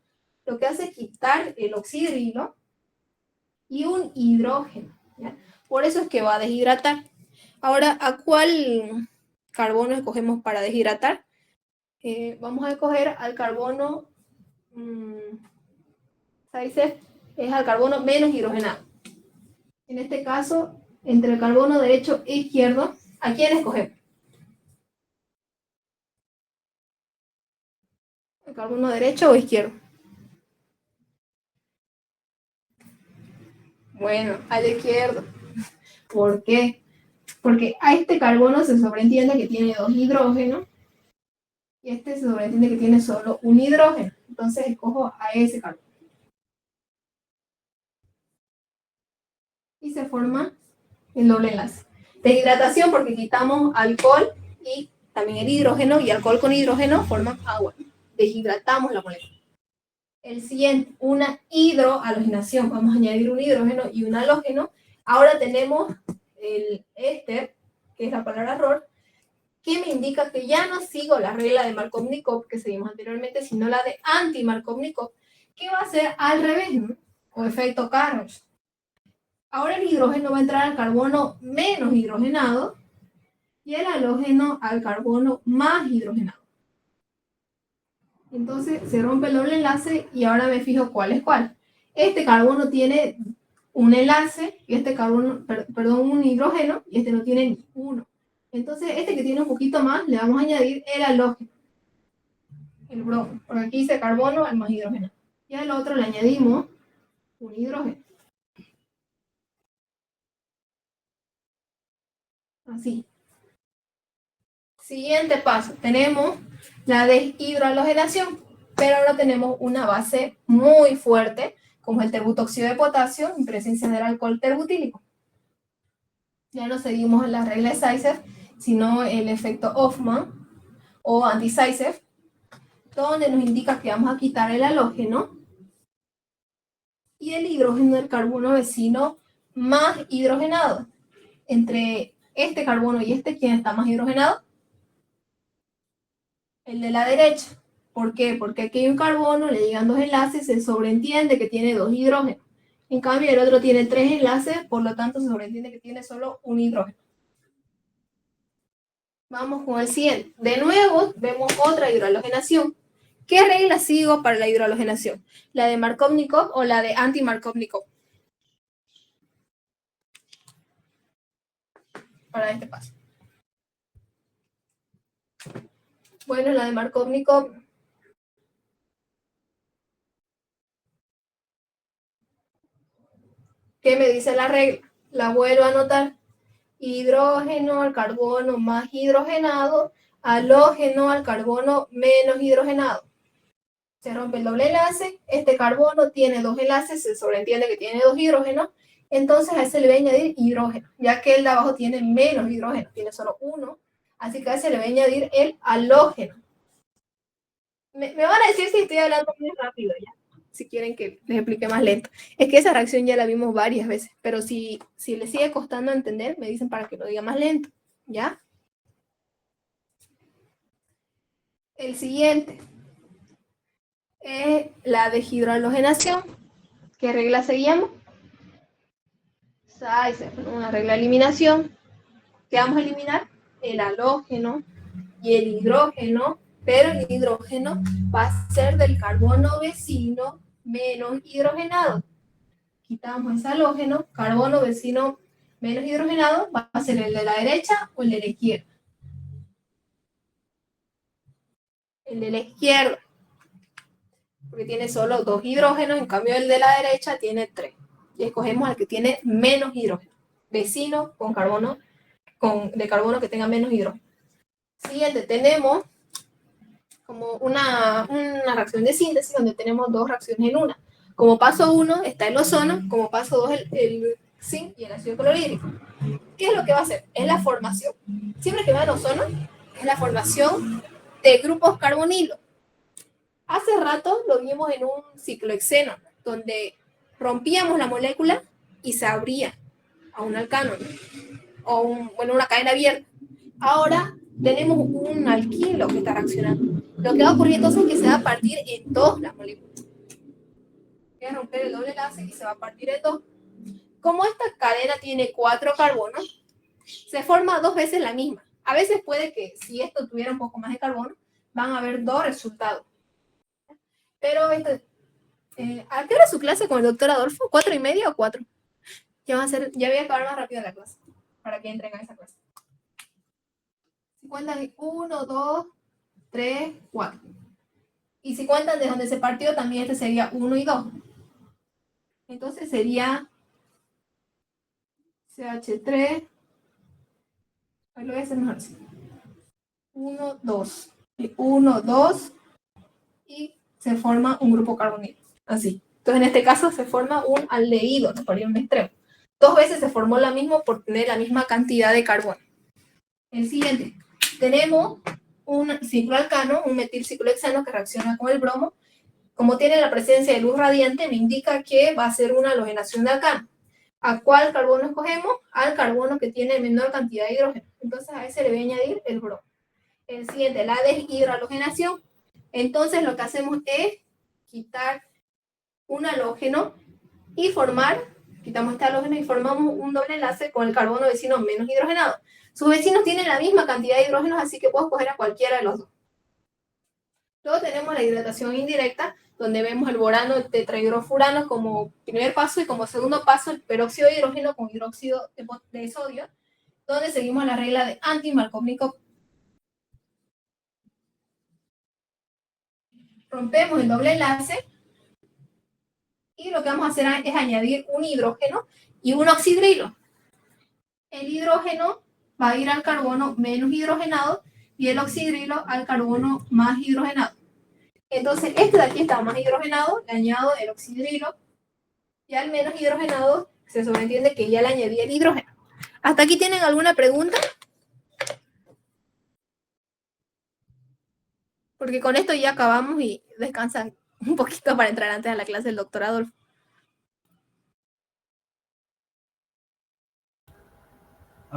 lo que hace es quitar el oxidrilo y un hidrógeno, ¿ya? Por eso es que va a deshidratar. Ahora, ¿a cuál carbono escogemos para deshidratar? Vamos a escoger al carbono, es al carbono menos hidrogenado. En este caso, entre el carbono derecho e izquierdo, ¿a quién escogemos? ¿El carbono derecho o izquierdo? Bueno, al izquierdo. ¿Por qué? Porque a este carbono se sobreentiende que tiene 2 hidrógenos y este se sobreentiende que tiene solo un hidrógeno. Entonces escojo a ese carbono. Y se forma el doble enlace. Deshidratación porque quitamos alcohol y también el hidrógeno, y alcohol con hidrógeno forman agua. Deshidratamos la molécula. El siguiente, una hidrohalogenación. Vamos a añadir un hidrógeno y un halógeno. Ahora tenemos el éster, que es la palabra error, que me indica que ya no sigo la regla de Markovnikov que seguimos anteriormente, sino la de anti-Markovnikov, que va a ser al revés, ¿no? O efecto Carnot. Ahora el hidrógeno va a entrar al carbono menos hidrogenado y el halógeno al carbono más hidrogenado. Entonces se rompe el doble enlace y ahora me fijo cuál es cuál. Este carbono tiene un enlace y este carbono, perdón, un hidrógeno, y este no tiene ni uno. Entonces este que tiene un poquito más le vamos a añadir el halógeno, el bromo, porque aquí dice carbono al más hidrógeno. Y al otro le añadimos un hidrógeno. Así. Siguiente paso, tenemos la deshidrohalogenación, pero ahora tenemos una base muy fuerte, como el terbutóxido de potasio, en presencia del alcohol terbutílico. Ya no seguimos en la regla de Zaitsev, sino el efecto Hoffman o anti-Zaitsev, donde nos indica que vamos a quitar el halógeno y el hidrógeno del carbono vecino más hidrogenado. Entre este carbono y este, ¿quién está más hidrogenado? El de la derecha. ¿Por qué? Porque aquí hay un carbono, le llegan 2 enlaces, se sobreentiende que tiene 2 hidrógenos. En cambio, el otro tiene 3 enlaces, por lo tanto se sobreentiende que tiene solo un hidrógeno. Vamos con el siguiente. De nuevo, vemos otra hidrohalogenación. ¿Qué regla sigo para la hidrohalogenación? ¿La de Markovnikov o la de anti-Markovnikov? Para este paso. Bueno, la de Markovnikov. ¿Qué me dice la regla? La vuelvo a anotar. Hidrógeno al carbono más hidrogenado, halógeno al carbono menos hidrogenado. Se rompe el doble enlace, este carbono tiene 2 enlaces, se sobreentiende que tiene 2 hidrógenos, entonces a ese le voy a añadir hidrógeno, ya que el de abajo tiene menos hidrógeno, tiene solo 1, así que a ese le voy a añadir el halógeno. Me van a decir si estoy hablando muy rápido ya, si quieren que les explique más lento. Es que esa reacción ya la vimos varias veces, pero si les sigue costando entender, me dicen para que lo diga más lento, ¿ya? El siguiente es la deshidrohalogenación. ¿Qué regla seguíamos? Una regla de eliminación. ¿Qué vamos a eliminar? El halógeno y el hidrógeno, pero el hidrógeno va a ser del carbono vecino menos hidrogenado. Quitamos ese halógeno, carbono vecino menos hidrogenado, va a ser el de la derecha o el de la izquierda. El de la izquierda, porque tiene solo 2 hidrógenos, en cambio el de la derecha tiene 3. Y escogemos al que tiene menos hidrógeno. Vecino con carbono, de carbono que tenga menos hidrógeno. Siguiente, tenemos como una reacción de síntesis donde tenemos 2 reacciones en una. Como paso 1 está el ozono, como paso 2 el zinc y el ácido clorhídrico. ¿Qué es lo que va a hacer? Es la formación. Siempre que va el ozono, es la formación de grupos carbonilo. Hace rato lo vimos en un ciclohexeno, donde rompíamos la molécula y se abría a un alcano, o una cadena abierta. Ahora tenemos un alquilo que está reaccionando. Lo que va a ocurrir entonces es que se va a partir en 2 la molécula. Voy a romper el doble enlace y se va a partir en 2. Como esta cadena tiene 4 carbonos, se forma 2 veces la misma. A veces puede que si esto tuviera un poco más de carbono, van a haber 2 resultados. Pero ¿a qué hora es su clase con el doctor Adolfo? ¿4:30 o 4? Ya voy a acabar más rápido la clase, para que entren a esa clase. Si cuentan 1, 2, 3, 4. Y si cuentan de donde se partió, también este sería 1 y 2. Entonces sería CH3. Ahí lo voy a hacer mejor así. 1, 2. 1, 2. Y se forma un grupo carbonilo. Así. Entonces en este caso se forma un aldehído, por ahí un extremo. 2 veces se formó la misma por tener la misma cantidad de carbono. El siguiente. Tenemos un cicloalcano, un metilciclohexano que reacciona con el bromo. Como tiene la presencia de luz radiante, me indica que va a ser una halogenación de alcano. ¿A cuál carbono escogemos? Al carbono que tiene menor cantidad de hidrógeno. Entonces a ese le voy a añadir el bromo. El siguiente, la deshidrohalogenación. Entonces lo que hacemos es quitar un halógeno y quitamos este halógeno y formamos un doble enlace con el carbono vecino menos hidrogenado. Sus vecinos tienen la misma cantidad de hidrógenos, así que puedo escoger a cualquiera de los 2. Luego tenemos la hidratación indirecta, donde vemos el borano, el tetrahidrofurano como primer paso y como segundo paso el peróxido de hidrógeno con hidróxido de sodio, donde seguimos la regla de anti-Markovnikov. Rompemos el doble enlace y lo que vamos a hacer es añadir un hidrógeno y un oxidrilo. El hidrógeno va a ir al carbono menos hidrogenado y el oxidrilo al carbono más hidrogenado. Entonces, este de aquí está más hidrogenado, le añado el oxidrilo, y al menos hidrogenado se sobreentiende que ya le añadí el hidrógeno. ¿Hasta aquí tienen alguna pregunta? Porque con esto ya acabamos y descansan un poquito para entrar antes a la clase del doctor Adolfo.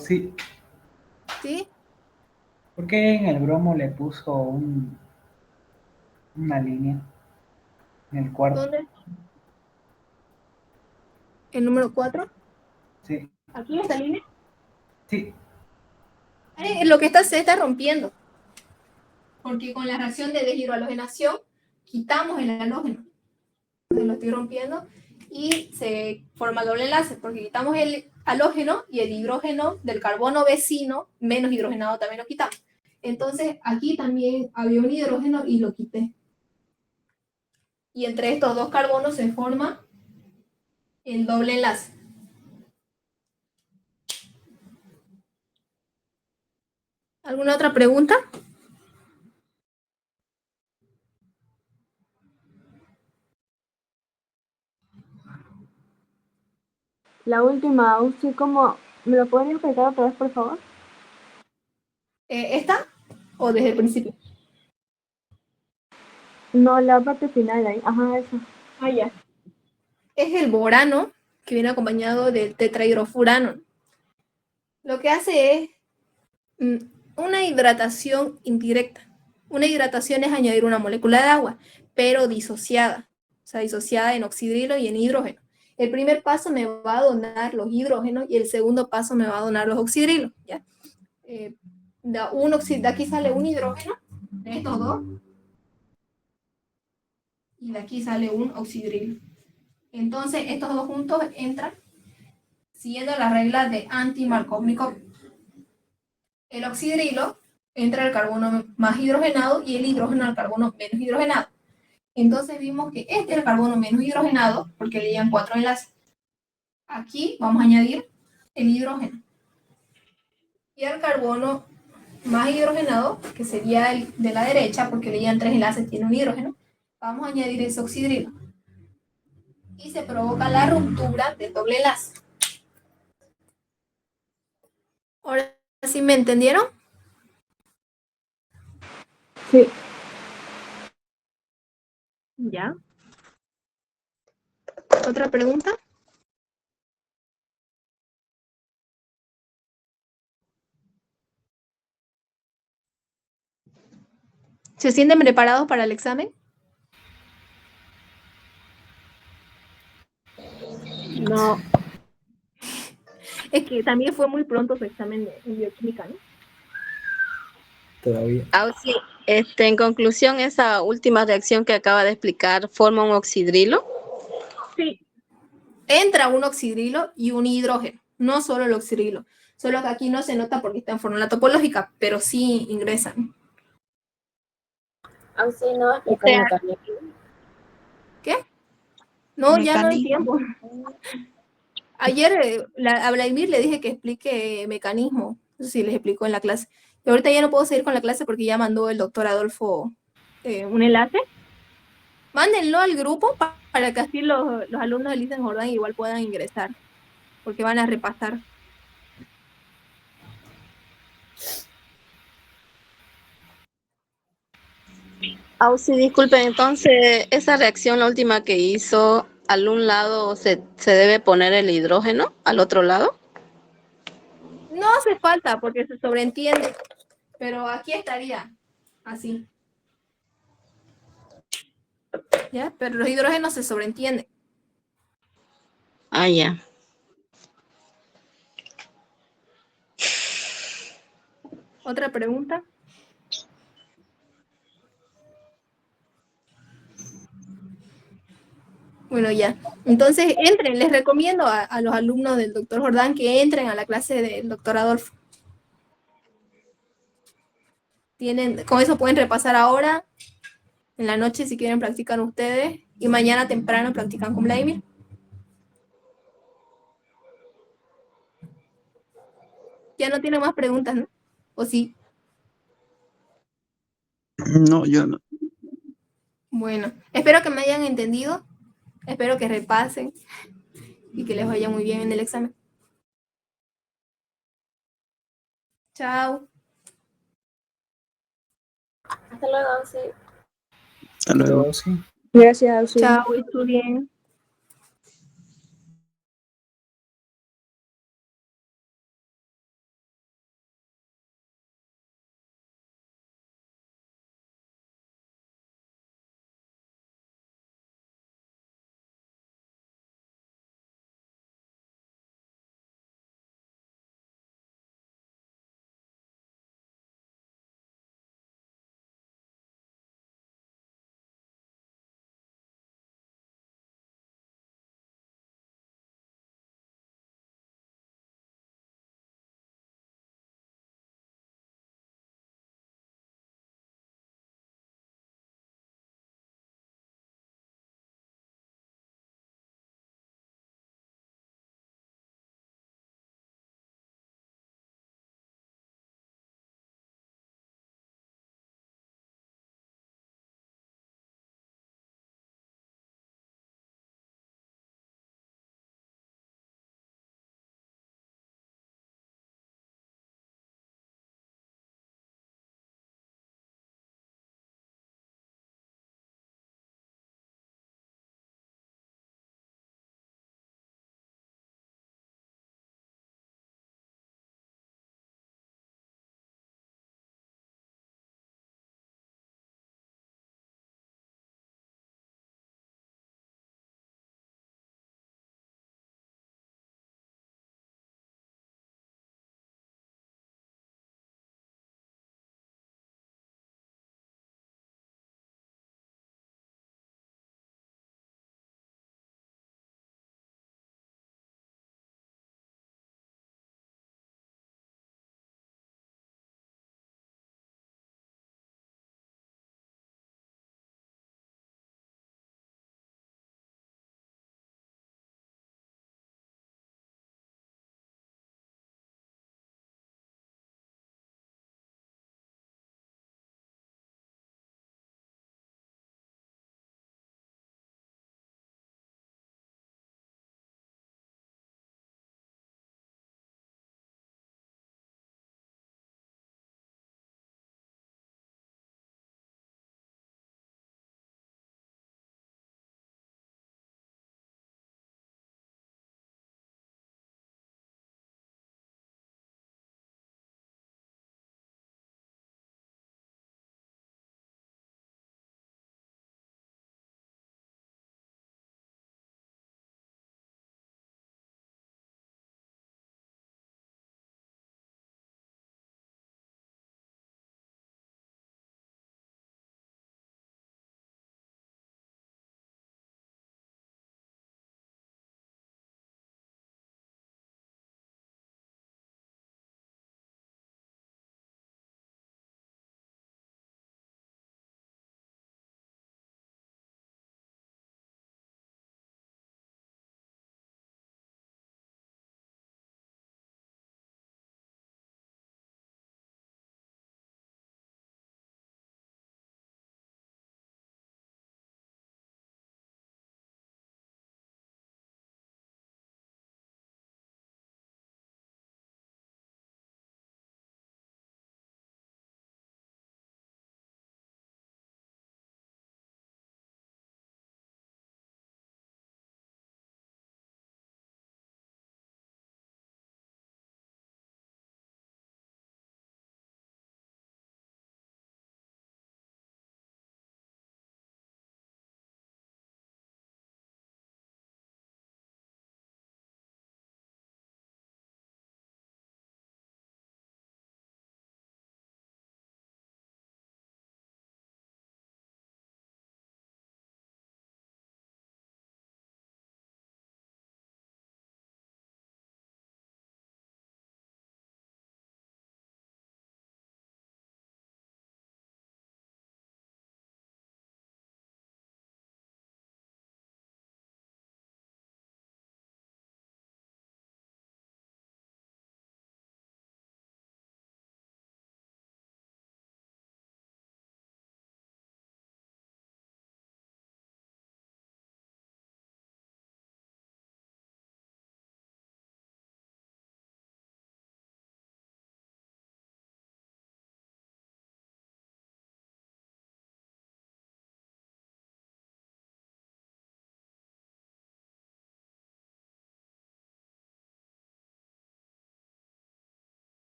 Sí. ¿Sí? ¿Por qué en el bromo le puso una línea en el cuarto? ¿Dónde? El número 4. Sí, Aquí esta línea. sí. Lo que está se está rompiendo. Porque con la reacción de deshidrohalogenación quitamos el halógeno. Entonces lo estoy rompiendo y se forma doble enlace porque quitamos el halógeno y el hidrógeno del carbono vecino menos hidrogenado también lo quitamos. Entonces aquí también había un hidrógeno y lo quité. Y entre estos dos carbonos se forma el doble enlace. ¿Alguna otra pregunta? La última, Ausi, ¿cómo? ¿Me lo pueden explicar otra vez, por favor? ¿Esta o desde el principio? No, la parte final ahí. Ajá, eso. Ah, ya. Es el borano que viene acompañado del tetrahidrofurano. Lo que hace es una hidratación indirecta. Una hidratación es añadir una molécula de agua, pero disociada. O sea, disociada en oxidrilo y en hidrógeno. El primer paso me va a donar los hidrógenos y el segundo paso me va a donar los oxidrilos. ¿Ya? De aquí sale un hidrógeno, de estos dos, y de aquí sale un oxidrilo. Entonces, estos dos juntos entran siguiendo las reglas de anti-Markovnikov. El oxidrilo entra al carbono más hidrogenado y el hidrógeno al carbono menos hidrogenado. Entonces vimos que este es el carbono menos hidrogenado porque le llevan 4 enlaces. Aquí vamos a añadir el hidrógeno. Y al carbono más hidrogenado, que sería el de la derecha, porque le llevan 3 enlaces, tiene un hidrógeno, vamos a añadir ese oxidrilo. Y se provoca la ruptura del doble enlace. Ahora sí me entendieron. Sí. ¿Ya? ¿Otra pregunta? ¿Se sienten preparados para el examen? No, Es que también fue muy pronto su examen de bioquímica, ¿no? Todavía. Auxi, en conclusión, esa última reacción que acaba de explicar forma un oxidrilo. Sí. Entra un oxidrilo y un hidrógeno, no solo el oxidrilo. Solo que aquí no se nota porque está en fórmula topológica, pero sí ingresan. Ausi, no va a explicar el mecanismo. ¿Qué? No, ya no hay tiempo. Ayer a Vladimir le dije que explique mecanismo. Eso sí les explicó en la clase. Y ahorita ya no puedo seguir con la clase porque ya mandó el doctor Adolfo un enlace. Mándenlo al grupo para que así los alumnos de Listen Jordan igual puedan ingresar. Porque van a repasar. Auxi, disculpen, entonces, esa reacción, la última que hizo, al un lado se debe poner el hidrógeno, al otro lado. No hace falta porque se sobreentiende. Pero aquí estaría así. ¿Ya? Pero los hidrógenos se sobreentienden. Ah, ya. ¿Otra pregunta? Bueno, ya. Entonces, entren. Les recomiendo a los alumnos del doctor Jordán que entren a la clase del doctor Adolfo. Con eso pueden repasar ahora, en la noche si quieren practican ustedes, y mañana temprano practican con Vladimir. Ya no tiene más preguntas, ¿no? ¿O sí? No, yo no. Bueno, espero que me hayan entendido. Espero que repasen y que les vaya muy bien en el examen. Chao. Hasta luego, Ausi. Hasta luego. Sí. Gracias, Auxi. Chao, estudien.